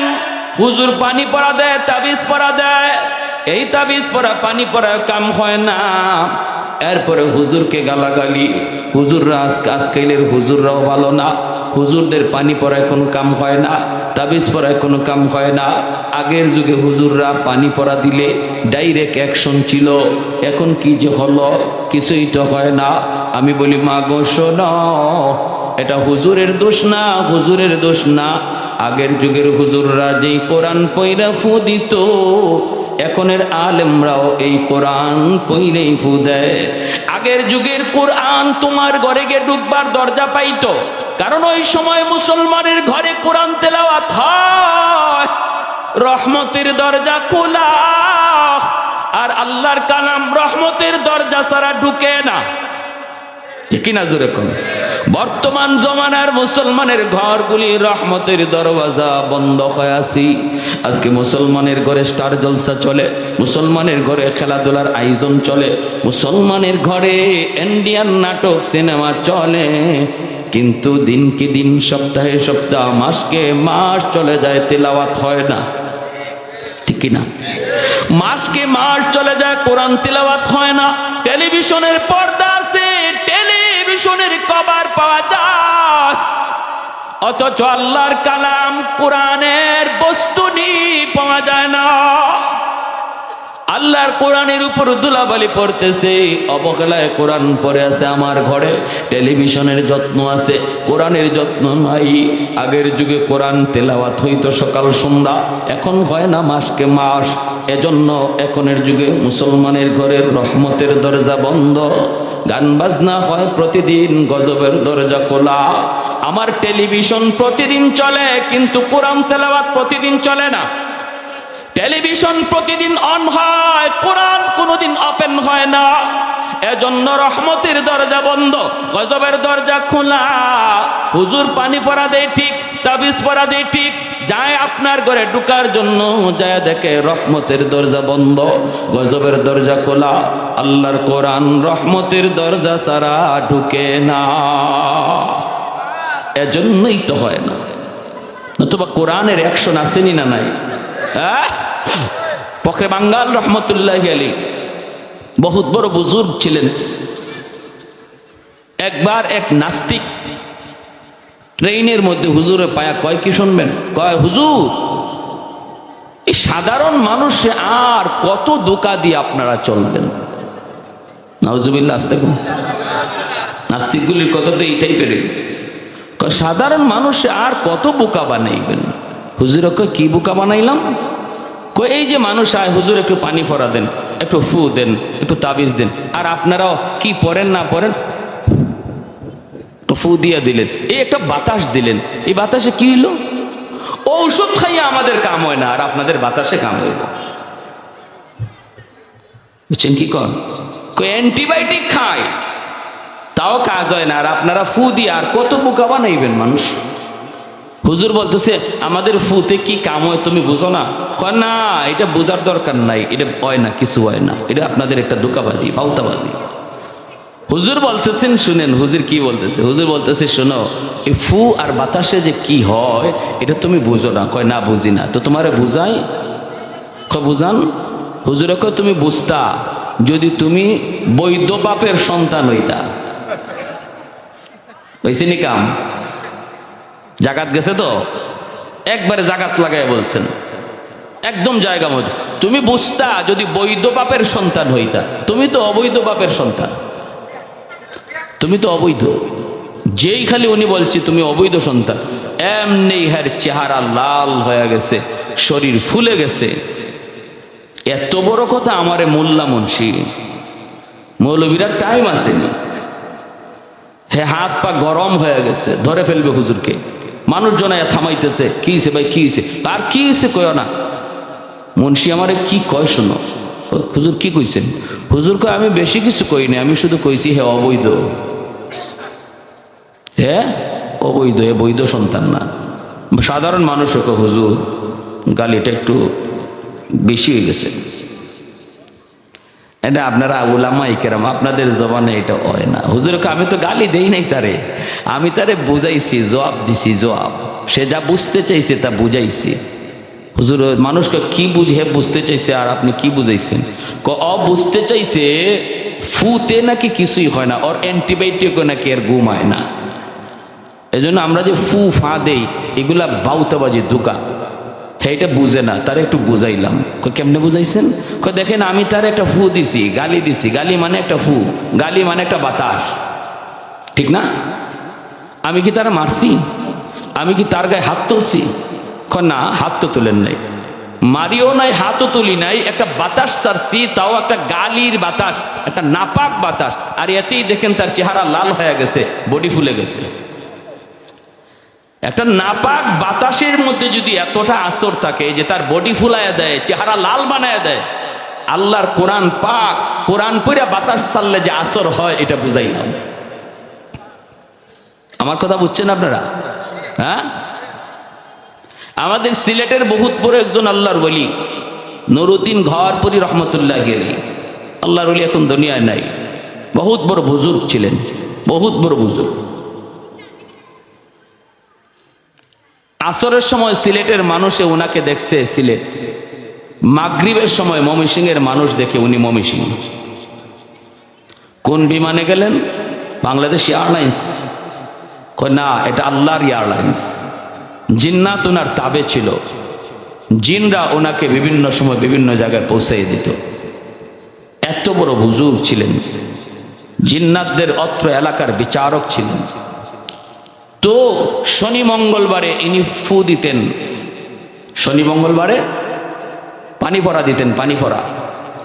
হুজুর পানি পড়া দেয়, তাবিজ পড়া দেয়। এই তাবিজ পড়া পানি পড়া কাম হয় না। এরপরে হুজুরকে গালাগালি, হুজুররা আজকালের হুজুররাও ভালো না, হুজুরদের পানি পড়ায় কোনো কাম হয় না, তাবিজ পড়ায় কোনো কাম হয় না। আগের যুগে হুজুররা পানি পড়া দিলে ডাইরেক্ট অ্যাকশন ছিল, এখন কি যে হলো, কিছুই তো হয় না। আমি বলি মা গো শোনো, এটা হুজুরের দোষ না, হুজুরের দোষ না। আগের যুগের হুজুররা যেই কোরআন পইরা ফু দিত, এখনের আলেমরাও এই কোরআন পইলেই ফু দেয়। আগের যুগের কোরআন তোমার ঘরে গিয়ে ঢুকবার দরজা পাইতো, কারণ ওই সময় মুসলমানের ঘরে কোরআন তেলাওয়াত হয়, রহমতের দরজা খোলা, আর আল্লাহর কালাম রহমতের দরজা ছাড়া ঢুকে না। ঠিক না জোরে কোন? বর্তমান জমানার মুসলমানের ঘরগুলি রহমতের দরওয়াজা বন্ধ হয়ে আছে। আজকে মুসলমানের ঘরে স্টার জলসা চলে, মুসলমানের ঘরে খেলাধুলার আয়োজন চলে, মুসলমানের ঘরে ইন্ডিয়ান নাটক সিনেমা চলে, কিন্তু দিনকে দিন, সপ্তাহে সপ্তাহ, মাসকে মাস চলে যায়, তেলাওয়াত হয় না। ঠিক না? মাসকে মাস চলে যায়, কোরআন তেলাওয়াত হয় না। টেলিভিশনের পর্দা আছে, টেলিভিশনের কভার পাওয়া যায়, অথচ আল্লাহর কালাম কোরআনের বস্তুনি পাওয়া যায় না। আল্লাহর কোরআনের উপর ধুলাবালি পড়তেছে, অবহেলায় কোরআন পড়ে আছে আমার ঘরে। টেলিভিশনের যত্ন আছে, কোরআনের যত্ন নাই। আগের যুগে কোরআন তেলাওয়াত হইতো সকাল সন্ধ্যা, এখন হয় না মাসকে মাস। এজন্য এখনের যুগে মুসলমানের ঘরের রহমতের দরজা বন্ধ, গান বাজনা হয় প্রতিদিন, গজবের দরজা খোলা। আমার টেলিভিশন প্রতিদিন চলে, কিন্তু কোরআন তেলাওয়াত প্রতিদিন চলে না। টেলিভিশন প্রতিদিন অন হয়, কোরআন কোনোদিন ওপেন হয় না। এজন্য রহমতের দরজা বন্ধ, গজবের দরজা খোলা। হুজুর পানি পড়া দেয় ঠিক, তাবিজ পড়া দেয় ঠিক, যায় আপনার ঘরে ঢুকার জন্য, যায় দেখে রহমতের দরজা বন্ধ, গজবের দরজা খোলা। আল্লাহর কোরআন রহমতের দরজা ছাড়া ঢুকে না, এজন্যই তো হয় না। নতুবা কোরআনের অ্যাকশন আসেনি না নাই? ফখরে বাঙ্গাল রহমতুল্লাহি আলাইহি বহুত বড় বুজুর্গ ছিলেন। একবার এক নাস্তিক ট্রেনের মধ্যে হুজুরে পায়া কয়, কি শুনবেন? কয়, হুজুর এই সাধারণ মানুষে আর কত ধোঁকা দিয়ে আপনারা চলবেন? নাউজুবিল্লাহ, আস্তে করুন। নাস্তিকগুলির কথা তো এই টাইপের। সাধারণ মানুষে আর কত বোকা বানাইবেন? হুজুর কয়, কি বোকা বানাইলাম? কই এই যে মানুষ আয়, হুজুর একটু পানি ফোড়া দেন, একটু ফু দেন, একটু তাবিজ দেন, আর আপনারাও কি পড়েন না পড়েন, ফু দিয়া দিলেন, এই একটা বাতাস দিলেন, এই বাতাসে কি হলো? ঔষধ খাইয়া আমাদের কাম হয় না, আর আপনাদের বাতাসে কাম হইব। বুঝছেন কি কর? কই অ্যান্টিবায়োটিক খায়, তাও কাজ হয় না, আর আপনারা ফু দিয়ে আর কত বোকা বানাইবেন মানুষ। হুজুর বলতেছে, আমাদের ফুতে কি কাম হয় তুমি বুঝো না? কয় না, এটা বোঝার দরকার নাই, এটা হয় না, কিছু হয় না, এটা আপনাদের একটা ধোঁকাবাজি, বাউতাবাজি। হুজুর বলতেছেন, শুনেন হুজুর কি বলতেছে। হুজুর বলতেছে, শোনো, এই ফু আর বাতাসে যে কি হয় এটা তুমি বুঝো না। কয় না, বুঝি না। তো তোমারে বুঝাই। কয় বুঝান। হুজুরে কয় তুমি বুঝতা যদি তুমি বৈধ বাপের সন্তান হইতা। হয়েছে নি কাম? জাগাত গেছে তো, একবারে জাগাত লাগাই বলছেন, একদম জায়গা মতো। তুমি বুঝতা যদি বৈধ বাপের সন্তান হইতা। তুমি তো অবৈধ বাপের সন্তান, তুমি তো অবৈধ। যেই খালি উনি বলছি তুমি অবৈধ সন্তান, এমনি হ্যার চেহারা লাল হয়ে গেছে, শরীর ফুলে গেছে। এত বড় কথা আমারে মোল্লা মুন্সি মৌলবীরা টাইম আসেনি, হে হাত পা গরম হয়ে গেছে, ধরে ফেলবে হুজুরকে। মানুষজন থামাইতেছে, কি হয়েছে ভাই, কি হয়েছে? আর কি হয়েছে কয় না। মুন্সি আমারে কি কয় শোনো। হুজুর কি কইছেন? হুজুর কয় আমি বেশি কিছু কইনি, আমি শুধু কইছি হে অবৈধ, হে অবৈধ, হে বৈধ সন্তান না। সাধারণ মানুষও কয় হুজুর গালিটা একটু বেশি হয়ে গেছে। এটা আপনারা উলামা ইকেরাম, আপনাদের জবানে এটা হয় না। হুজুরকে আমি তো গালি দেই নাই তারে, আমি তারে বুঝাইছি, জবাব দিছি, জবাব। সে যা বুঝতে চাইছে তা বুঝাইছি। হুজুর মানুষকে কি বুঝে বুঝতে চাইছে আর আপনি কি বুঝাইছেন? বুঝতে চাইছে ফুতে নাকি কিছুই হয় না, ওর অ্যান্টিবায়োটিকও নাকি এর ঘুমায় না। এই জন্য আমরা যে ফু ফা দেই এগুলা বাউতাবাজি ধোঁকা, এটা বুঝে না, তার একটু বুঝাইলাম। কেমনে বুঝাইছেন? দেখেন আমি তার একটা ফু দিছি, গালি দিছি। গালি মানে একটা ফু, গালি মানে একটা বাতাস, ঠিক না? আমি কি তারা মারছি? আমি কি তার গায়ে হাত তুলছি? না, হাত তো তুলেন নাই, মারিও নাই, হাতও তুলি নাই, একটা বাতাস ছাড়ছি, তাও একটা গালির বাতাস, একটা নাপাক বাতাস। আর এতেই দেখেন তার চেহারা লাল হয়ে গেছে, বডি ফুলে গেছে। একটা নাপাক বাতাসের মধ্যে যদি এতটা আসর থাকে যে তার বডি ফুলায় দেয়, চেহারা লাল বানায় দেয়, আল্লাহর কোরআন পাক, কোরআন পড়ে বাতাস ছাড়লে যে আসর হয় এটা বুঝাইলাম। আমার কথা বুঝছেন আপনারা? হ্যাঁ, আমাদের সিলেটের বহুত বড় একজন আল্লাহর ওলি নুরউদ্দিন ঘরপুরি রহমতুল্লাহ আলাইহি, আল্লাহর ওলি এখন দুনিয়ায় নাই, বহুত বড় বুজুর্গ ছিলেন, বহুত বড় বুজুর্গ। আসরের সময় সিলেটের মানুষে ওনাকে দেখছে সিলেট, মাগরিবের সময় ময়মনসিংহের মানুষ দেখে উনি ময়মনসিংহ। কোন বিমানে গেলেন? বাংলাদেশ এয়ারলাইন্স। না, এটা আল্লাহর এয়ারলাইন্স। জিন্নাত ওনার তাবে ছিল, জিনরা ওনাকে বিভিন্ন সময় বিভিন্ন জায়গায় পৌঁছাই দিত। এত বড় বুজুর্গ ছিলেন, জিন্নাতদের অত্র এলাকার বিচারক ছিলেন। তো শনি মঙ্গলবারে ইনি ফু দিতেন, শনি মঙ্গলবারে পানি পড়া দিতেন। পানি পড়া,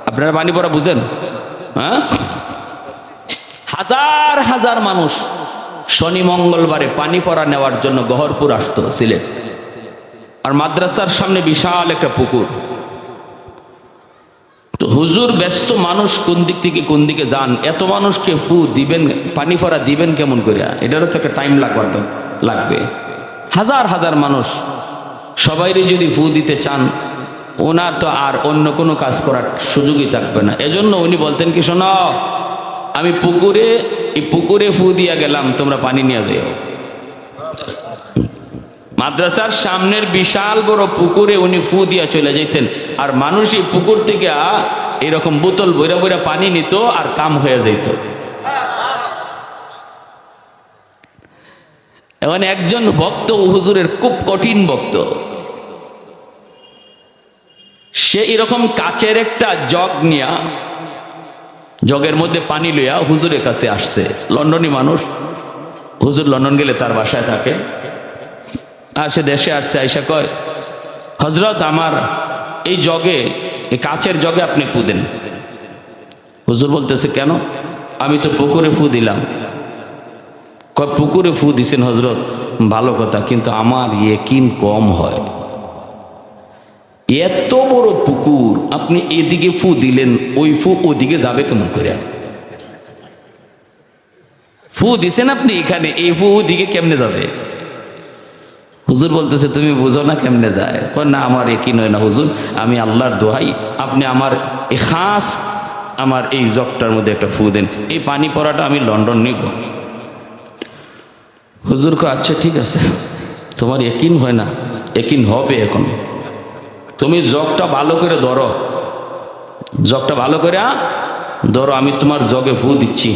আপনারা পানি পড়া বুঝেন? হ্যাঁ, হাজার হাজার মানুষ শনি মঙ্গলবারে পানি পড়া নেওয়ার জন্য গহরপুর আসতো সিলেট। আর মাদ্রাসার সামনে বিশাল একটা পুকুর। তো হুজুর ব্যস্ত মানুষ, কোন দিক থেকে কোন দিকে যান, এত মানুষকে ফু দিবেন, পানি পড়া দিবেন কেমন করে? এটারও তো একটা টাইম লাগবে। হাজার হাজার মানুষ, সবাইরে যদি ফু দিতে চান, ওনার তো আর অন্য কোনো কাজ করার সুযোগই থাকবে না। এজন্য উনি বলতেন কি, শোনো, আমি পুকুরে ফু দিয়া গেলাম, তোমরা পানি নিয়ে যাও। মাদ্রাসার সামনের বিশাল বড় পুকুরে উনি ফু দিয়া চলে যেতেন, আর মানুষ এই পুকুর থেকে এরকম বোতল বইরা বইরা পানি নিত, আর কাম হয়ে যেত। এখন একজন ভক্ত, হুজুরের খুব কঠিন ভক্ত, সে এরকম কাচের একটা জগ নিয়া, জগের মধ্যে পানি লইয়া হুজুরের কাছে আসছে। লন্ডনী মানুষ, হুজুর লন্ডন গেলে তার বাসায় থাকে। আর সে দেশে আসছে, আইসা কয়, হজরত আমার এই জগে, এই কাচের জগে আপনি ফু দেন। হুজুর বলতেছে কেন? আমি তো পুকুরে ফু দিলাম। কয় পুকুরে ফু দিছেন হজরত, ভালো কথা, কিন্তু আমার ইয়াকিন কম হয়। এত বড় পুকুর, আপনি এদিকে ফু দিলেন, ওই ফু ওদিকে যাবে কেমন করে? ফু দিছেন আপনি এখানে, এই ফু ওদিকে কেমনে যাবে? হুজুর বলতেছে তুমি বুঝো না কেমনে যায়? না, আমার একই নয় না হুজুর, আমি আল্লাহর দোহাই, আপনি আমার খাস আমার এই জগটার মধ্যে একটা ফু দেন, এই পানি পড়াটা আমি লন্ডন নিব। হুজুর কো আচ্ছা ঠিক আছে, তোমার একিন হয় না, একিন হবে এখন। তুমি জগটা ভালো করে ধরো, জগটা ভালো করে ধরো, আমি তোমার জগে ফু দিচ্ছি।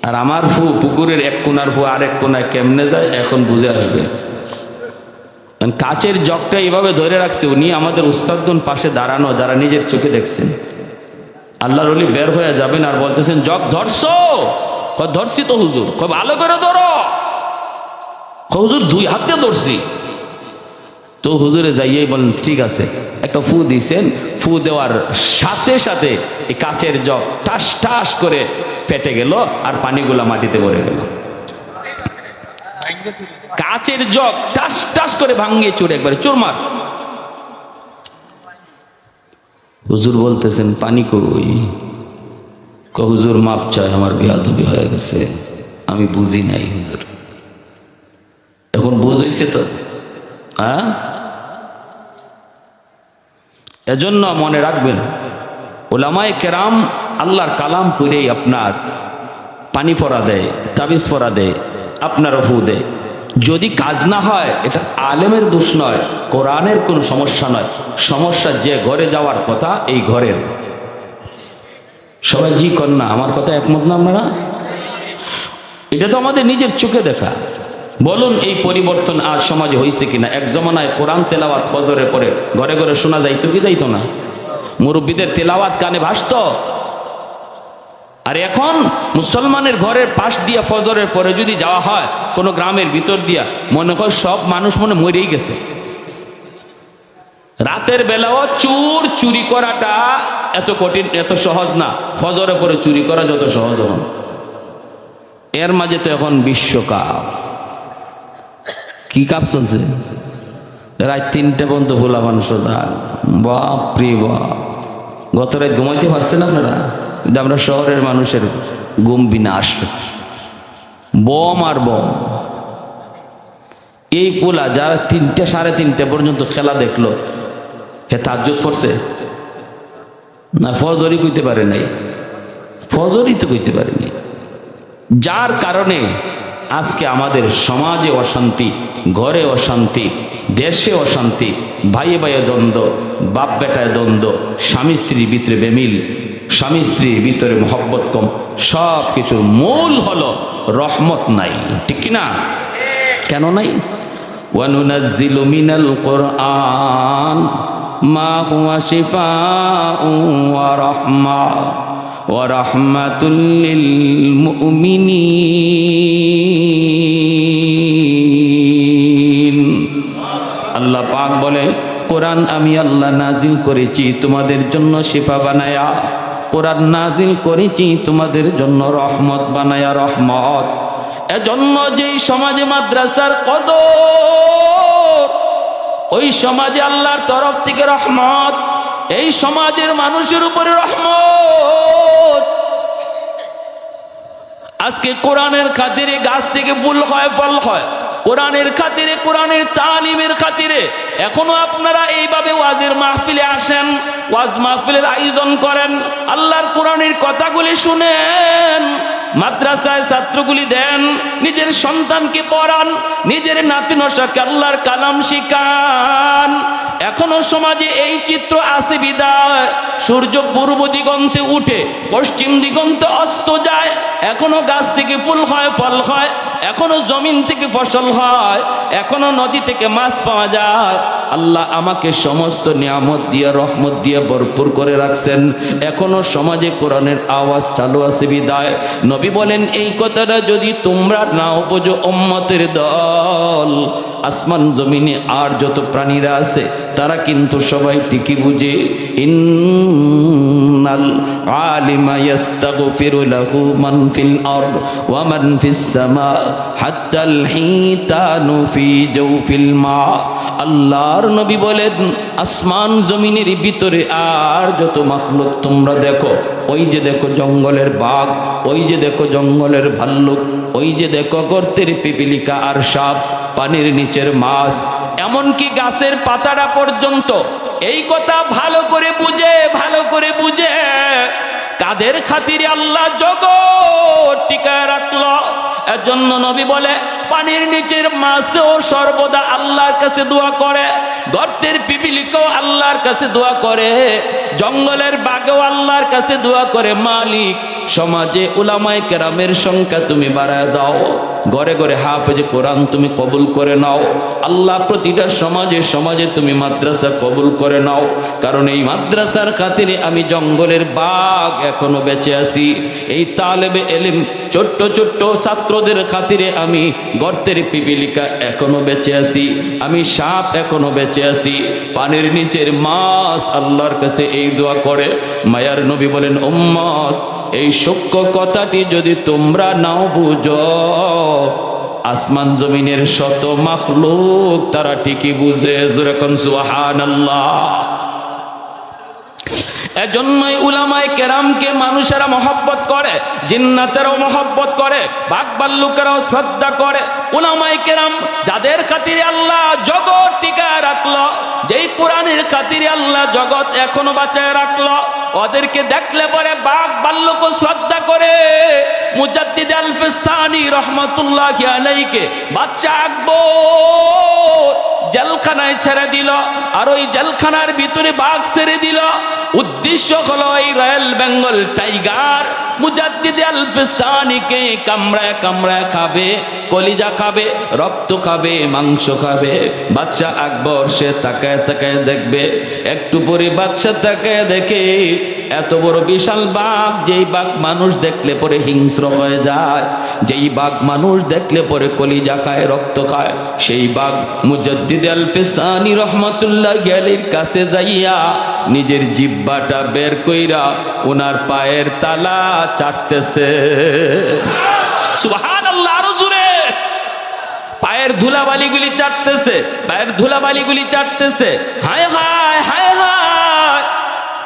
আর আমার ফু পুকুরের এক কোনার ফু আর এক কোনায় কেমনে যায় এখন বুঝে আসবে। কাচের জগটা এইভাবে ধরে রাখছে, উনি আমাদের উস্তাদগণ পাশে দাঁড়ানো, যারা নিজের চোখে দেখছেন। আল্লাহর ওলি বের হয়ে যাবেন আর বলতেছেন জগ ধরছো? ধরছি তো হুজুর। ভালো করে ধরো। হুজুর 2 হাত দিয়ে ধরছি। তো হুজুরে যাইয়েই বলেন ঠিক আছে, একটা ফু দিয়েছেন, ফু দেওয়ার সাথে সাথে এই কাচের জগ টাস টাস করে ফেটে গেল আর পানিগুলা মাটিতে পড়ে গেল। কাচের জগ টাস টাস করে ভাঙিয়ে চুর একবারে চুরমার। হুজুর বলতেছেন পানি কই? হুজুর মাপ চাই, আমার বেয়াদবি হয়ে গেছে, আমি বুঝি নাই হুজুর। এখন বুঝাইছে তো, হ্যাঁ? এজন্য মনে রাখবেন, ওলামায়ে কেরাম আল্লাহর কালাম পড়েই আপনার পানি পড়া দেয়, তাবিজ পড়া দেয়, আপনার ফু দেয়। যদি কাজ না হয় এটা আলেমের দোষ নয়, কোরআনের কোনো সমস্যা নয়, সমস্যা যে ঘরে যাওয়ার কথা এই ঘরের। সবাই জি কর না, আমার কথা একমত না আপনারা? এটা তো আমাদের নিজের চোখে দেখা। বলুন এই পরিবর্তন আজ সমাজে হয়েছে কিনা? এক জমানায় কোরআন তেলাওয়াত ফজরের পরে ঘরে ঘরে শোনা যাইতো কি যাইতো না? মুরব্বীদের তেলাওয়াত কানে ভাসতো। আর এখন মুসলমানের ঘরের পাশ দিয়া ফজরের পরে যদি যাওয়া হয় কোনো গ্রামের ভিতর দিয়া, মনে হয় সব মানুষ মনে মরেই গেছে। রাতের বেলাও চুরি করাটা এত কঠিন, এত সহজ না। ফজরের পরে চুরি করা যত সহজ এখন। এর মাঝে তো এখন বিশ্বকাপ। কি কাপ চলছে? রাত 3টে পর্যন্ত ভোলা মানুষ যান, বাপরে বাপ। গত রাত ঘুমাইতে পারছেন আপনারা? আমরা শহরের মানুষের ঘুম বিনাশ, বম আর বম। এই পোলা যারা 3টে সাড়ে 3টে পর্যন্ত খেলা দেখলো, হে তাজ্জুদ পড়ছে না? ফজরই কইতে পারে নাই, ফজরই তো কইতে পারেনি। যার কারণে আজকে আমাদের সমাজে অশান্তি, ঘরে অশান্তি, দেশে অশান্তি, ভাইয়ে ভাইয়ে দ্বন্দ্ব, বাপ বেটায় দ্বন্দ্ব, স্বামী স্ত্রীর ভিতরে বেমিল, স্বামী স্ত্রীর ভিতরে মহব্বত কম। সব কিছুর মূল হলো রহমত নাই, ঠিক কিনা? কেন নাই? ওয়ানুনাজ্জিলু মিনাল কুরআন মা হুয়া শিফাউন ওয়া রাহমা ওয়া রাহমাতুল লিল মুমিনিন। আল্লাহ পাক বলে কোরআন আমি আল্লাহ নাজিল করেছি তোমাদের জন্য শিফা বানায়া, কোরআন নাজিল করেছি তোমাদের জন্য রহমত বানায়া, রহমত। এজন্য যেই সমাজে মাদ্রাসার কদর, ওই সমাজে আল্লাহর তরফ থেকে রহমত, এই সমাজের মানুষের উপরে রহমত। আজকে কোরআনের খাতিরে গাছ থেকে ফুল হয়, ফল হয়। কোরআনের খাতিরে, কোরআনের তালিমের খাতিরে এখনো আপনারা এইভাবে ওয়াজের মাহফিলে আসেন, ওয়াজ মাহফিলের আয়োজন করেন, আল্লাহর কোরআনের কথাগুলি শুনেন, মাদ্রাসায় ছাত্রগুলি দেন, নিজের সন্তানকে পড়ান, নিজের নাতি নসাকে আল্লাহর কালাম শিখান। এখনো সমাজে এই চিত্র আছে বিদায় সূর্য পূর্ব দিগন্তে উঠে পশ্চিম দিগন্তে অস্ত যায়, এখনো গাছ থেকে ফুল হয়, ফল হয়, এখনো জমিন থেকে ফসল হয়, এখনো নদী থেকে মাছ পাওয়া যায়। আল্লাহ আমাকে সমস্ত নিয়ামত দিয়ে, রহমত দিয়ে ভরপুর করে রাখছেন। এখনো সমাজে কোরআনের আওয়াজ চালু আছে বিদায় নবী বলেন এই কথাটা যদি তোমরা নাও বোঝো উম্মতের দল, আসমান জমিনে আর যত প্রাণীরা আছে তারা কিন্তু সবাই ঠিকই বুঝে। ইন্নাল আলিমা ইস্তাগফিরু লাহু মান ফিল আরদ ওয়া মান ফিস সামা হাত্তাল হিতানু ফি জাওফিল মা। আল্লাহর নবী বলেন আসমান জমিনের ভিতরে আর যত মাখলুক তোমরা দেখো, ওই যে দেখো জঙ্গলের বাঘ, ওই যে দেখো জঙ্গলের ভাল্লুক, ওই যে দেখো গর্তের পিপিলিকা আর সাপ, পানির নিচের মাছ, এমনকি গাছের পাতাটা পর্যন্ত এই কথা ভালো করে বুঝে কাদের খাতিরে আল্লাহ জগৎ টিকায় রাখলো। এজন্য নবী বলে পানির নিচের মাছও সর্বদা আল্লাহর কাছে দোয়া করে, গর্তের পিপিলিকাও আল্লাহর কাছে দোয়া করে, জঙ্গলের বাঘেও আল্লাহর কাছে দোয়া করে। মালিক, সমাজে উলামায়ে কেরামের সংখ্যা তুমি বাড়ায় দাও, ঘরে ঘরে হাফেজ কোরআন তুমি কবুল করে নাও। আল্লাহ প্রতিটা সমাজে সমাজে তুমি মাদ্রাসা কবুল করে নাও, কারণ এই মাদ্রাসার খাতিরে আমি জঙ্গলের বাঘ এখনো বেঁচে আছি, এই তালেবে এলিম ছোট্ট ছোট্ট ছাত্রদের খাতিরে আমি গর্তের পিপিলিকা এখনো বেঁচে আছি, আমি সাপ এখনো বেঁচে আছি। পানির নিচের মাছ আল্লাহর কাছে এই দোয়া করে। মায়ার নবী বলেন, উম্মত, এই সূক্ষ্ম কথাটি যদি তোমরা নাও বুঝো, আসমান জমিনের শত মাখলুক তারা ঠিকই বুঝে। যেরকম সুবহানাল্লাহ। এজন্যই উলামায়ে কেরামকে মানুষেরা মহব্বত করে, জিন্নাতেরাও মহব্বত করে, বাঘ ভাল্লুকেরাও শ্রদ্ধা করে। উলামায়ে কেরাম যাদের খাতিরে আল্লাহ জগৎ টিকায় রাখলো, যেই কোরআনের খাতিরে আল্লাহ জগৎ এখনো বাঁচায় রাখলো, ওদেরকে দেখলে পরে বাঘ ভাল্লুকও শ্রদ্ধা করে। মুজাদ্দিদ আল-ফিসানি রহমাতুল্লাহি আলাইহিকে বাদশাহ আকবর জেলখানায় ছেড়ে দিল, আর ওই জেলখানার ভিতরে বাঘ ছেড়ে দিল। উদ্দেশ্য হলো এই রয়্যাল বেঙ্গল টাইগার মুজাদ্দিদ আল-ফিসানিকে কামড়ায় কামড়ায় খাবে, কলিজা খাবে, রক্ত খাবে, মাংস খাবে। বাদশাহ আকবর সে তাকায় তাকায় দেখবে, একটু পরে বাদশাহ তাকায় দেখে এত বড় বিশাল বাঘ, যেই বাঘ মানুষ দেখলে পরে হিংস্র হয়ে যায়, যেই বাঘ মানুষ দেখলে পরে কলিজা খায়, রক্ত খায়, সেই বাঘ মুজাদ্দিদ আল-ফিসানি রাহমাতুল্লাহি আলাইহির কাছে যাইয়া নিজের জিহ্বাটা বের কইরা ওনার পায়ের তালা চাটতেছে। সুবহানাল্লাহ, আরো জোরে। পায়ের ধুলাবালিগুলি চাটতেছে, পায়ের ধুলাবালিগুলি চাটতেছে। হায় হায় হায় হায়।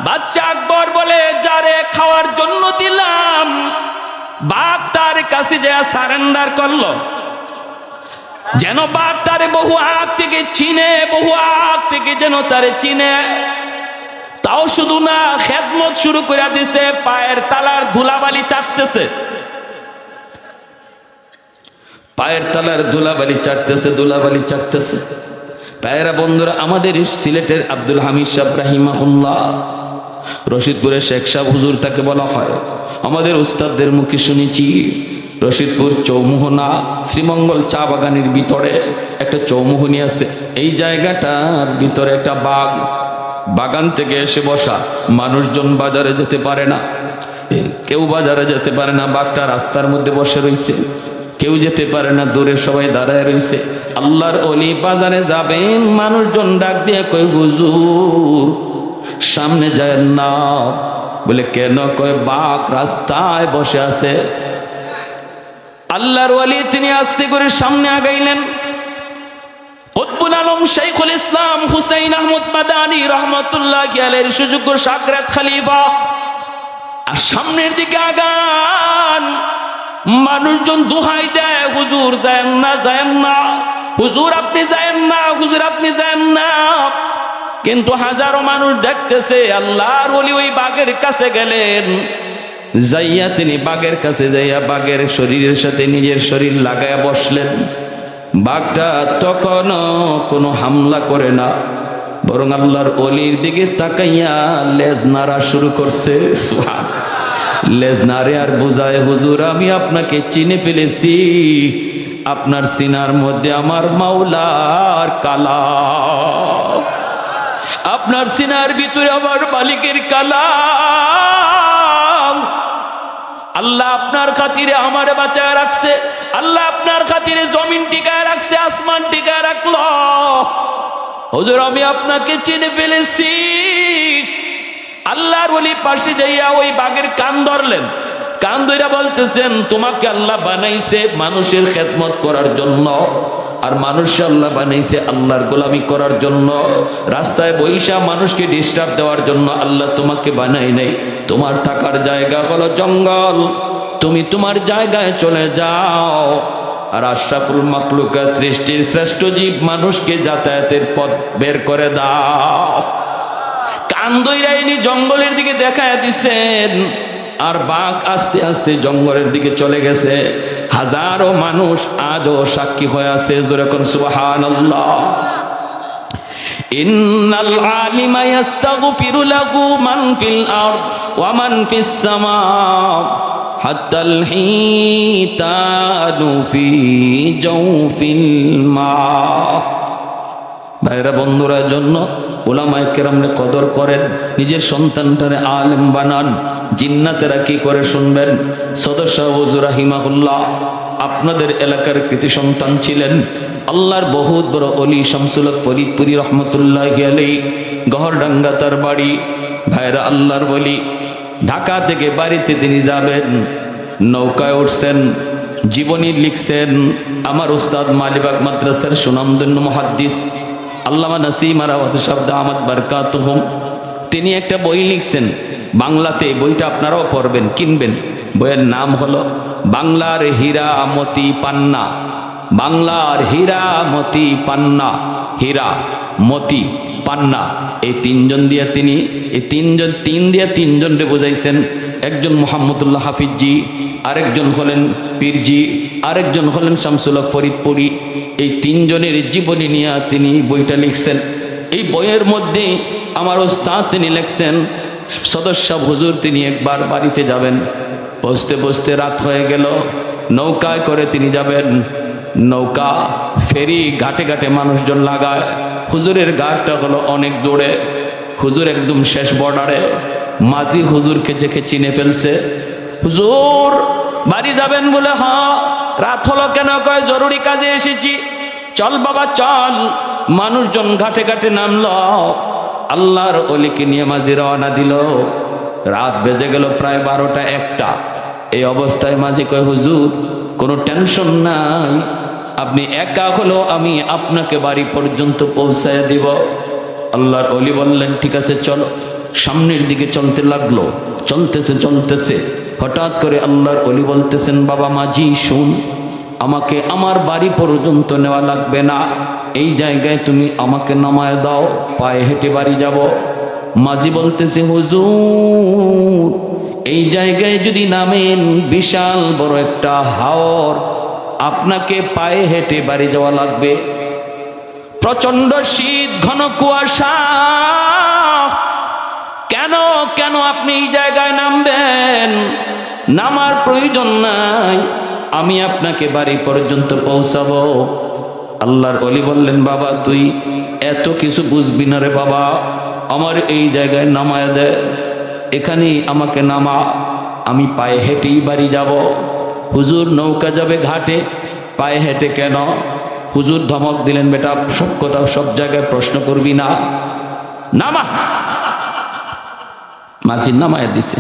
বাদশাহ আকবর বলে, যারে খাওয়ার জন্য দিলাম, বাঘ তার কাছে যা সারেন্ডার করলো, যেন বাঘ তারে বহু আগ থেকে চিনে, বহু আগ থেকে যেন তারে চিনে। তাও শুধু না, খেদমত শুরু করে দিছে, পায়ের তালার ধুলাবালি চাটতেছে, পায়ের তালার ধুলাবালি চাটতেছে, ধুলাবালি চাটতেছে। পায়েরা বন্ধুরা, আমাদের সিলেটের আব্দুল হামিদ সাহেব রাহিমাহুল্লাহ, রশিদপুরের শেখ সাহেব হুজুর তাকে বলা হয়। আমাদের উস্তাদদের মুখে শুনেছি, রশিদপুর চৌমুহনা শ্রীমঙ্গল চা বাগানের ভিতরে একটা চৌমুহনী আছে, এই জায়গাটার ভিতরে একটা বাঘ বাগান থেকে এসে বসা। মানুষজন বাজারে যেতে পারে না, কেউ বাজারে যেতে পারে না, বাঘটা রাস্তার মধ্যে বসে রয়েছে, কেউ যেতে পারে না, দূরে সবাই দাঁড়ায় রয়েছে। আল্লাহর ওলি বাজারে যাবেন, মানুষজন ডাক দিয়ে কই, হুজুর সামনে যায় না। বলে কেন? কয় বাঘ রাস্তায় বসে আছে। আল্লাহর ওলি তিনি আস্তে করে সামনে আগাইলেন। কুতবুল আলম শাইখুল ইসলাম হুসাইন আহমদ মাদানী রহমতুল্লাহি আলাইহির সুযোগ্য শাগরেদ খলিফা, আর সামনের দিকে আগান। মানুষজন দুহাই দেয়, হুজুর যায়েন না, যায়েন না, হুজুর আপনি যায়েন না, হুজুর আপনি যায়েন না। কিন্তু হাজারো মানুষ দেখতেছে। আল্লাহর ওলি ওই বাঘের কাছে গেলেন, যাইয়া তিনি বাঘের কাছে যাইয়া বাঘের শরীরের সাথে নিজের শরীর লাগায়া বসলেন। বাঘটা তখনও কোনো হামলা করে না, বরং আল্লাহর ওলির দিকে তাকাইয়া লেজ নাড়া শুরু করছে। লেজ নাড়ে আর বুঝায়, হুজুর আমি আপনাকে চিনে ফেলেছি, আপনার সিনার মধ্যে আমার মাওলার কালা, আপনার সিনার ভিতরে আমার মালিকের কালা। আল্লাহ আপনার খাতিরে আমারে বাঁচায় রাখছে, আল্লাহ আপনার খাতিরে জমিন টিকায় রাখছে, আসমান টিকায় রাখলো। হুজুর আমি আপনাকে চিনে ফেলেছি। আল্লাহর ওলি পাশে যাইয়া ওই বাঘের কান ধরলেন, কান ধইরা বলতেছেন, তোমাকে আল্লাহ বানাইছে মানুষের খেদমত করার জন্য, আর মানুষ আল্লাহ বানাইছে আল্লাহর গোলামি করার জন্য। রাস্তায় বৈশা মানুষকে ডিস্টার্ব দেওয়ার জন্য আল্লাহ তোমাকে বানাই নাই। তোমার থাকার জায়গা হলো জঙ্গল, তুমি তোমার জায়গায় চলে যাও। আর আশরাফুল মাখলুকাত সৃষ্টির শ্রেষ্ঠ জীব মানুষকে যাতায়াতের পথ বের করে দাও। কান ধইরা ইনি জঙ্গলের দিকে দেখায় দিছেন। আর বাঘ আস্তে আস্তে জঙ্গলের দিকে চলে গেছে। হাজারো মানুষ আজও সাক্ষী হয়ে আছে। যেরকম সুবহানাল্লাহ। ইন্নাল আলিমা ইস্তাগফিরু লাহু মান ফিল আরদ ওয়া মান ফিস সামা হাত্তাল হিতানু ফি জাওফিল মা। ভাইরা বন্ধুরা, জন্য উলামায়ে কেরামরে কদর করেন, নিজের সন্তানটারে আলেম বানান। জিন্নাতেরা কি করে শুনবেন। সদস্য হুজুর রাহিমাহুল্লাহ আপনাদের এলাকার কৃতি সন্তান ছিলেন। আল্লাহর বহুত বড় অলি শামসুল হক ফরিদপুরি রহমতুল্লাহি আলাইহি, গহরডাঙ্গা তার বাড়ি। ভাইরা আল্লাহর বলি, ঢাকা থেকে বাড়িতে তিনি যাবেন, নৌকায় উঠছেন, জীবনী লিখছেন। আমার উস্তাদ মালিবাগ মাদ্রাসার সুনামধন্য মুহাদ্দিস আল্লামা নাসিম আরাওয়াত সাহেব দামাত বারকাতুহুম, তিনি একটা বই লিখছেন বাংলাতে। বইটা আপনারাও পড়বেন, কিনবেন। বইয়ের নাম হলো বাংলার হীরা মতি পান্না। বাংলার হীরা মতি পান্না। হীরা মতি পান্না, এই তিনজন দিয়ে তিনি তিনজনরে বোঝাইছেন। একজন মোহাম্মদুল্লাহ হাফিজি, আরেকজন হলেন পীরজি, আরেকজন হলেন শামসুল হক ফরিদপুরি। এই তিনজনের জীবনী নিয়ে তিনি বইটা লিখছেন। এই বইয়ের মধ্যে আমার ওস্তাদ তিনি লিখছেন, সদস্য হুজুর তিনি একবার বাড়িতে যাবেন, বসতে বসতে রাত হয়ে গেল। নৌকায় করে তিনি যাবেন। নৌকা ফেরি ঘাটে ঘাটে মানুষজন লাগায়। হুজুরের ঘাটটা হলো অনেক দূরে, হুজুর একদম শেষ বর্ডারে। মাঝি হুজুরকে দেখে চিনে ফেলছে। হুজুর বাড়ি যাবেন বলে, হ্যাঁ। রাত হলো কেন? কয় জরুরি কাজে এসেছি। চল বাবা চল। মানুষজন ঘাটে ঘাটে নামলো। আল্লাহর অলিকে নিয়ে মাঝি রওনা দিল। রাত বেজে গেল প্রায় 12টা 1টা। এই অবস্থায় মাঝি কয়, হুজুর কোনো টেনশন নাই, আপনি একা হলেও আমি আপনাকে বাড়ি পর্যন্ত পৌঁছায় দিব। আল্লাহর অলি বললেন, ঠিক আছে চলো। সামনের দিকে চলতে লাগলো। চলতেছে হঠাৎ করে আল্লাহর অলি বলতেছেন, বাবা মাঝি শুন, আমাকে আমার বাড়ি পর্যন্ত নেওয়া লাগবে না, এই জায়গায় তুমি আমাকে নামায় দাও, পায়ে হেঁটে বাড়ি যাব। মাঝি বলতেছে, হুজুর এই জায়গায় যদি নামেন, বিশাল বড় একটা হাওর, আপনাকে পায়ে হেঁটে বাড়ি যাওয়া লাগবে। প্রচন্ড শীত, ঘন কুয়াশা। কেন আপনি এই জায়গায় নামবেন? নামার প্রয়োজন নাই, আমি আপনাকে বাড়ি পর্যন্ত পৌঁছাবো। আল্লাহর ওলি বললেন, বাবা তুই এত কিছু বুঝবি না রে বাবা, আমার এই জায়গায় নামায় দে, এখানেই আমাকে নামা, আমি পায়ে হেঁটেই বাড়ি যাব। হুজুর নৌকা যাবে ঘাটে, পায়ে হেঁটে কেন? হুজুর ধমক দিলেন, বেটা সব কথা সব জায়গায় প্রশ্ন করবি না, নামা। মাঝি নামায় দিছে।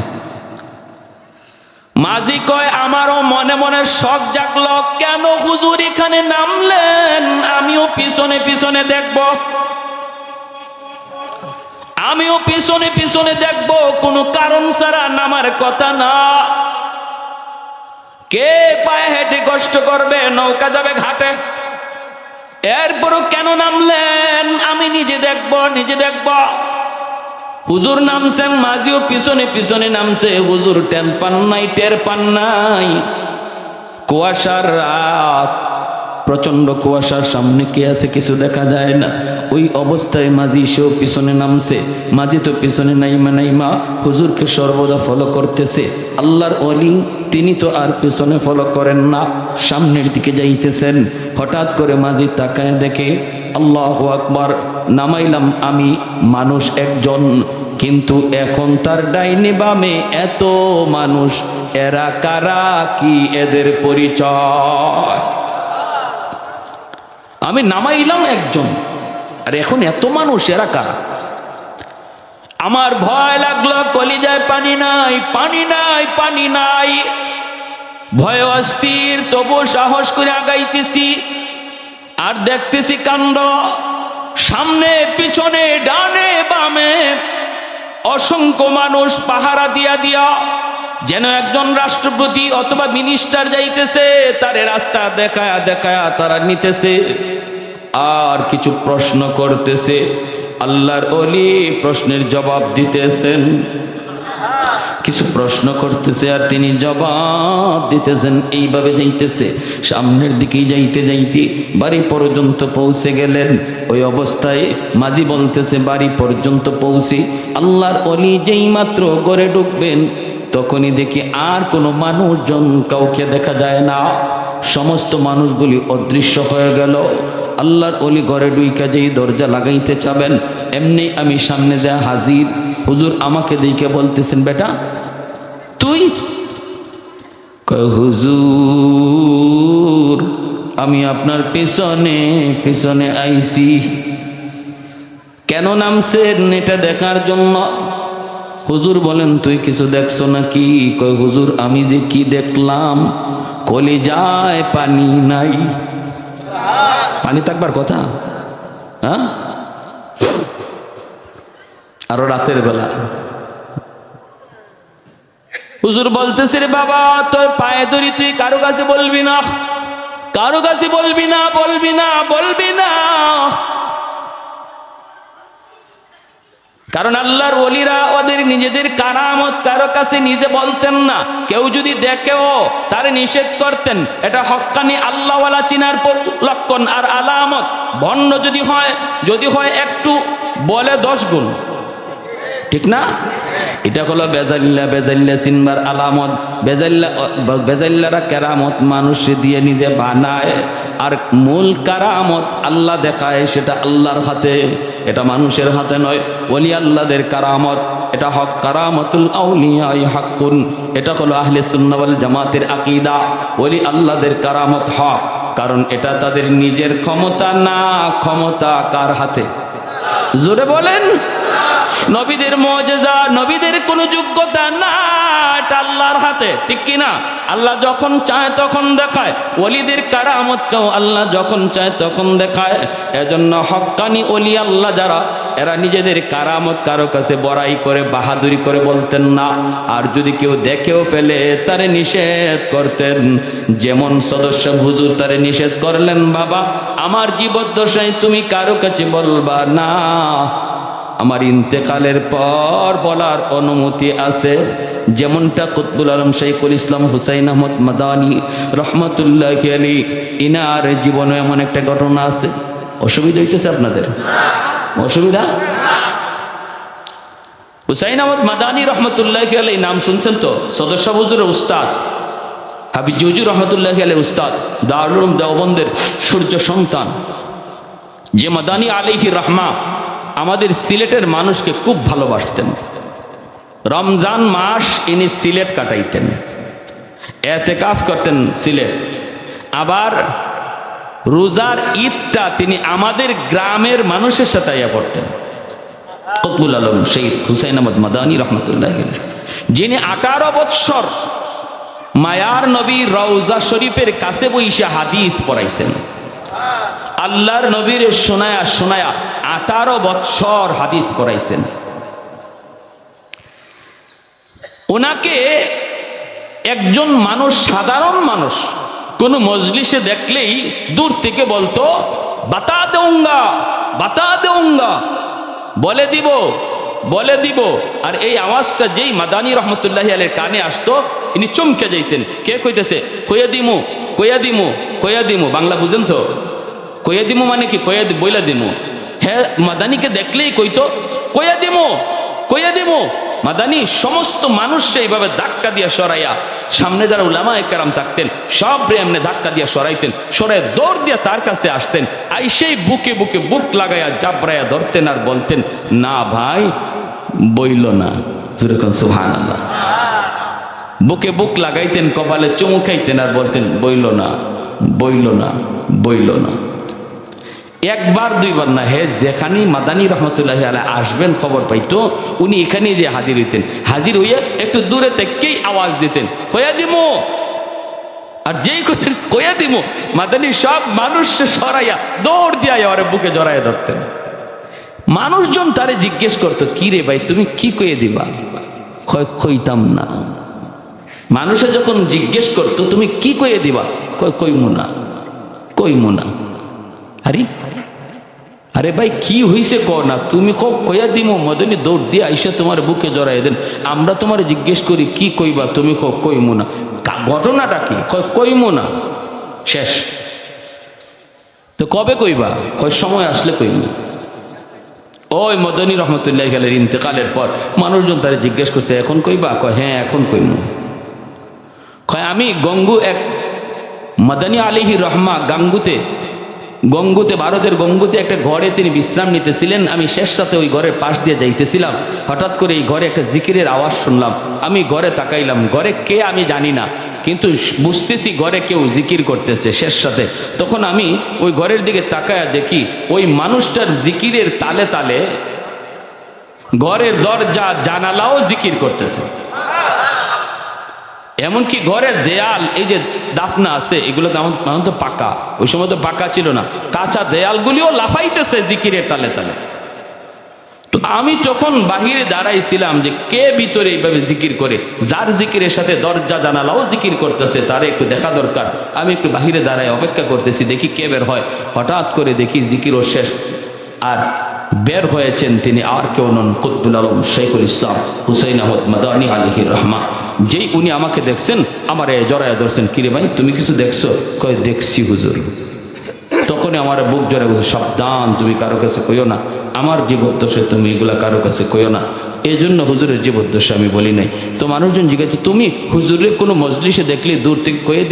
মাঝি কয়, আমারও মনে মনে শখ জাগলো, কেন হুজুর এখানে নামলেন? আমিও পিছনে পিছনে দেখব, আমিও পিছনে পিছনে দেখব, কোনো কারণ ছাড়া নামার কথা না। কে পায়ে হেঁটে কষ্ট করবে? নৌকা যাবে ঘাটে, এরপরও কেন নামলেন? আমি নিজে দেখব। হুজুর নামছেন, মাঝিও পিছনে পিছনে নামছে। হুজুর টের পান নাই। কুয়াশার রাত, প্রচন্ড কুয়াশার সামনে কে আছে কিছু দেখা যায় না। ওই অবস্থায় মাঝি সেও পিছনে নামছে। মাঝি তো পিছনে নাইমা হুজুরকে সর্বদা ফলো করতেছে। আল্লাহর ওলি তিনি তো আর পিছনে ফলো করেন না, সামনের দিকে যাইতেছেন। হঠাৎ করে মাঝি তাকায় দেখে, আল্লাহু আকবার, নামাইলাম আমি মানুষ একজন, কিন্তু এখন তার ডাইনে বামে এত মানুষ, এরা কারা, কি এদের পরিচয়? আমি নামাইলাম একজন, আর এখন এত মানুষ, এরা কারা? আমার ভয় লাগলো, কলিজায় পানি নাই, পানি নাই, পানি নাই। ভয় অস্থির, তবু সাহস করে আগাইতেছি। আর দেখতেছি কাণ্ড, সামনে পিছনে ডানে বামে অসংখ্য মানুষ পাহারা দিয়া যেন একজন রাষ্ট্রপতি অথবা মিনিস্টার যাইতেছে, তারে রাস্তা দেখায়া তারা নিতেছে আর কিছু প্রশ্ন করতেছে। আল্লাহর ওলি প্রশ্নের জবাব দিতেছেন। কিছু প্রশ্ন করতেছে আর তিনি জবাব দিতেছেন। এইভাবে যাইতেছে, সামনের দিকে যাইতে যাইতে বাড়ি পর্যন্ত পৌঁছে গেলেন। ওই অবস্থায় মাঝি বলতেছে, বাড়ি পর্যন্ত পৌঁছে আল্লাহর ওলি যেই মাত্র ঘরে ঢুকবেন তখনই দেখি আর কোনো মানুষজন কাউকে দেখা যায় না, সমস্ত মানুষগুলি অদৃশ্য হয়ে গেল। আল্লাহর ওলি ঘরে ঢুইকা যেই দরজা লাগাইতে চাবেন, এমনি আমি সামনে যা হাজির। হুজুর আমাকে দেখে বলতেছেন, বেটা তুই? কয়, হুজুর আমি আপনার পেছনে পেছনে আইছি। কেন নামছেন? এটা দেখার জন্য। হুজুর বলেন, তুই কিছু দেখছো নাকি? কয়, হুজুর আমি যে কি দেখলাম, কলিজায় পানি নাই। পানি থাকবার কথা, হ্যাঁ? আরো রাতের বেলা হুজুর বলতেছে, রে বাবা তোর পায়ে ধরি, তুই কারো কাছে বলবি না, কারো কাছে বলবি না, বলবি না, বলবি না। কারণ আল্লাহর ওলিরা ওদের নিজেদের কারামত কারো কাছে নিজে বলতেন না। কেউ যদি দেখেও তার নিষেধ করতেন। এটা হক্কানি আল্লাহওয়ালা চিনার লক্ষণ আর আলামত। ভণ্ড যদি হয় একটু, বলে 10 গুণ, ঠিক না? এটা হলো বেজাল্লা চিনবার আলামত। বেজাল্লারা কেরামত মানুষ দিয়ে নিজে বানায়, আর মূল কারামত আল্লাহ দেখায়, সেটা আল্লাহর হাতে, এটা মানুষের হাতে নয়। ওলি আল্লাহদের কারামত, এটা হক কারামতুল আউলিয়া হাক্কুন। এটা হলো আহলে সুন্নাহ ওয়াল জামাতের আকীদা। ওলি আল্লাহদের কারামত হক, কারণ এটা তাদের নিজের ক্ষমতা না, ক্ষমতা কার হাতে? জোরে বলেন। নবীদের মুজিজা, নবীদের কোনো যোগ্যতা না, এটা আল্লাহর হাতে, ঠিক কি না? আল্লাহ যখন চায় তখন দেখায়। ওলিদের কারামতকেও আল্লাহ যখন চায় তখন দেখায়। এজন্য হক্কানি ওলি আল্লাহ যারা, এরা নিজেদের কারামত কারো কাছে বড়াই করে বাহাদুরি করে বলতেন না। আর যদি কেউ দেখেও ফেলে তারে নিষেধ করতেন। যেমন সদস্য হুজুর তারে নিষেধ করলেন, বাবা আমার জীবদ্দশায় তুমি কারো কাছে বলবা না, আমার ইন্তেকালের পর বলার অনুমতি আছে। যেমনটা কুতবুল আলম শাইখুল ইসলাম হুসাইন আহমদ মাদানী রহমতুল্লাহি আলাইহি, ইনার জীবনে এমন একটা ঘটনা আছে। অসুবিধা হইতেছে আপনাদের? অসুবিধা? হুসাইন আহমদ মাদানী রহমতুল্লাহি আলাইহি নাম শুনছেন তো? সদস্য হুজুরের উস্তাদ, হাফিজ হুজুর রহমতুল্লাহি আলাইহি উস্তাদ, দারুল উলুম দেওবন্দের সূর্য সন্তান। যে মাদানী আলাইহি রহমা আমাদের সিলেটের মানুষকে খুব ভালোবাসতেন। রমজান মাস ইনি সিলেট কাটাইতেন, এতেকাফ করতেন সিলেট। আবার রোজার ঈদটা তিনি আমাদের গ্রামের মানুষের সাথে ইয়া করতেন। কুতবুল আলম শহীদ হুসাইন আহমদ মাদানী রহমতুল্লাহ, যিনি 18 বৎসর মায়ার নবী রওজা শরীফের কাছে বইসা হাদিস পড়াইছেন। আল্লাহর নবীর শোনায়া শোনায়া 18 বৎসর হাদিস পড়াইছেন। ওনাকে একজন মানুষ, সাধারণ মানুষ, কোন মজলিসে দেখলেই দূর থেকে বলতো, বাতা দেউঙ্গা, বাতা দেউঙ্গা, বলে দিব, বলে দিব। আর এই আওয়াজটা যেই মাদানী রহমতুল্লাহি আলাইহির কানে আসতো, ইনি চমকে যাইতেন। কে কইতেছে? কইয়া দিমু, কইয়া দিমু, কইয়া দিমু। বাংলা বুঝেন তো? কইয়া দিমু মানে কি? কইয়া বইলা দিমু। হ্যাঁ, মাদানীকে দেখলেই কইতো কইয়া দিমু, কইয়া দিমু। মাদানী সমস্ত মানুষকে এইভাবে ধাক্কা দিয়া সরাইয়া, সামনে যারা উলামায়ে কেরাম থাকতেন সবরে এমনি ধাক্কা দিয়া সরাইতেন, সরাই দৌড় দিয়া তার কাছে আসতেন। আইসেই বুকে বুকে বুক লাগাইয়া জাবরাইয়া ধরতেন আর বলতেন, না ভাই বইল না। যেরকম সুবহানাল্লাহ। বুকে বুক লাগাইতেন, কপালে চুমু খাইতেন আর বলতেন, বইল না, বইল না, বইল না। একবার দুইবার না, হে যেখানেই মাদানী রহমতুল্লাহি আলাইহি আসবেন খবর পাইতো, উনি এখানেই যে হাজির হইতেন। হাজির হইয়া একটু দূরে থেকেই আওয়াজ দিতেন, কইয়া দিমু। আর যেই কথা কইয়া দিমু, মাদানী সব মানুষ সরাইয়া দৌড় দিয়া ওরে বুকে জড়াইয়া ধরতেন। মানুষজন তারে জিজ্ঞেস করতো, কি রে ভাই তুমি কি কইয়া দিবা? কইতাম না। মানুষে যখন জিজ্ঞেস করতো তুমি কি কইয়া দিবা, কইমু না, কইমু না। আরে আরে ভাই কি হইছে ক না, তুমি কইয়া দিমো। মদনী দৌড় দিয়ে আইসা তোমার বুকে জড়াই দেন। আমরা তোমার জিজ্ঞেস করি কি কইবা, তুমি কইমু না। ঘটনাটা কি? কইমু না, শেষ। তো কবে কইবা? সময় আসলে কইমু। ওই মদনী রহমতুল্লাহ আলাইহির ইন্তেকালের পর মানুষজন তারা জিজ্ঞেস করছে এখন কইবা? হ্যাঁ এখন কইমু। আমি গঙ্গু এক মদনী আলাইহি রহমা গঙ্গুতে ভারতের গঙ্গুতে একটা ঘরে তিনি বিশ্রাম নিতেছিলেন। আমি শেষ রাতে ওই ঘরের পাশ দিয়ে যাইতেছিলাম, হঠাৎ করে এই ঘরে একটা জিকিরের আওয়াজ শুনলাম। আমি ঘরে তাকাইলাম, ঘরে কে আমি জানি না, কিন্তু বুঝতেছি ঘরে কেউ জিকির করতেছে শেষ রাতে। তখন আমি ওই ঘরের দিকে তাকায়া দেখি ওই মানুষটার জিকিরের তালে তালে ঘরের দরজা জানালাও জিকির করতেছে। এমনকি ঘরের দেয়াল, এই যে দাফনা আছে এগুলো তেমন তো পাকা, ওই সময় তো পাকা ছিল না, কাঁচা দেয়ালগুলিও লাফাইতেছে জিকিরের তালে তালে। তো আমি তখন বাহিরে দাঁড়াইছিলাম যে কে ভিতরে এইভাবে জিকির করে, যার জিকিরের সাথে দরজা জানালাও জিকির করতেছে তারে একটু দেখা দরকার। আমি একটু বাহিরে দাঁড়াই অপেক্ষা করতেছি, দেখি কে বের হয়। হঠাৎ করে দেখি জিকিরও শেষ, আর বের হয়েছেন তিনি আর কেউ নন, কুতুবুল আলম শেখুল ইসলাম হুসাইন আহমদ মাদানী আলাইহি রহমা। যেই উনি আমাকে দেখছেন, আমার জড়ায় ধরছেন, কিরে ভাই তুমি কিছু দেখছো? কয় দেখছি হুজুর। তখনই আমার বুক জড়ায় বলছে, সাবধান তুমি কারো কাছে কইও না, আমার জীবদ্দশায় তুমি এগুলা কারো কাছে কইও না। এই জন্য হুজুরের জীবদ্দশা আমি বলি নাই। তো মানুষজন জিজ্ঞাসা, তুমি হুজুরের কোনো মজলিসে দেখলে দূর থেকে কয়ে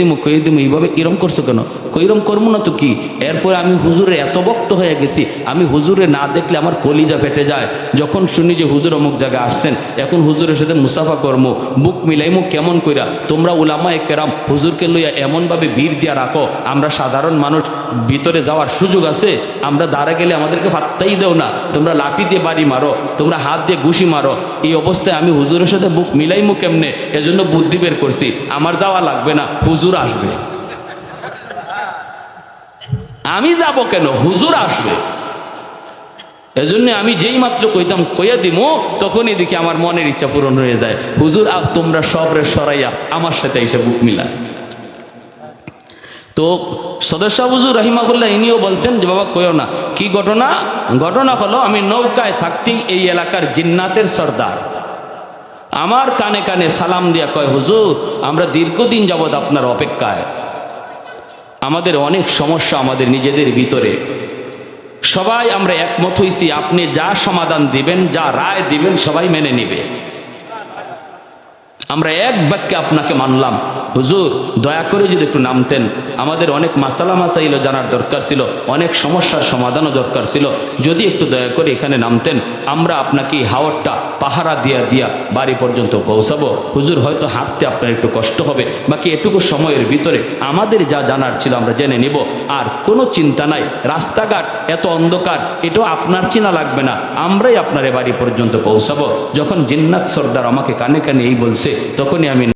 দিমু এইভাবে এরম করছো কেন? কইরম করবো না তো কি। এরপরে আমি হুজুরে এত ভক্ত হয়ে গেছি, আমি হুজুরে না দেখলে আমার কলিজা ফেটে যায়। যখন শুনি যে হুজুর অমুক জায়গায় আসছেন, এখন হুজুরের সাথে মুসাফা করমু, বুক মিলাইমু কেমন কইরা। তোমরা উলামায়ে কেরাম হুজুরকে লইয়া এমনভাবে ভিড় দিয়া রাখো, আমরা সাধারণ মানুষ ভিতরে যাওয়ার সুযোগ আছে, আমরা দাঁড়া গেলে আমাদেরকে ফাত্তাই দেও না। তোমরা লাঠি দিয়ে বাড়ি মারো, তোমরা হাত দিয়ে ঘুষি মারো। এই অবস্থায় আমি হুজুরের সাথে বুক মিলাইমু কেমনে? এজন্য বুদ্ধি বের করছি, আমার যাওয়া লাগবে না, হুজুর আসবে। আমি যাব কেন? হুজুর আসবে। এজন্য আমি যেই মাত্র কইতাম কইয়া দিমু, তখনই দেখি আমার মনের ইচ্ছা পূরণ হয়ে যায়। হুজুর তোমরা সবরে সরাইয়া আমার সাথে এসে বুক মিলা। তো সদস্য হুজুর রহিমাহুল্লাহ ইনিও বলতেন যে বাবা কইও না। কি ঘটনা? ঘটনা হলো আমি নৌকায় থাকতেই এই এলাকার জিন্নাতের সর্দার আমার কানে কানে সালাম দিয়া কয়, হুজুর আমরা দীর্ঘদিন যাবৎ আপনার অপেক্ষায়, আমাদের অনেক সমস্যা আমাদের নিজেদের ভিতরে, সবাই আমরা একমত হইছি আপনি যা সমাধান দিবেন, যা রায় দিবেন সবাই মেনে নিবে। আমরা এক বাক্যে আপনাকে মানলাম। হুজুর দয়া করে যদি একটু নামতেন, আমাদের অনেক মাসালা মাসাইলও জানার দরকার ছিল, অনেক সমস্যার সমাধানও দরকার ছিল, যদি একটু দয়া করে এখানে নামতেন, আমরা আপনাকে হাওরটা পাহারা দিয়া বাড়ি পর্যন্ত পৌঁছাবো। হুজুর হয়তো হাঁটতে আপনার একটু কষ্ট হবে, বাকি এটুকু সময়ের ভিতরে আমাদের যা জানার ছিল আমরা জেনে নিব। আর কোনো চিন্তা নাই, রাস্তাঘাট এত অন্ধকার, এটাও আপনার চিনা লাগবে না, আমরাই আপনার বাড়ি পর্যন্ত পৌঁছাবো। যখন জিন্নাত সর্দার আমাকে কানে কানে এই বলছে, তখনই আমি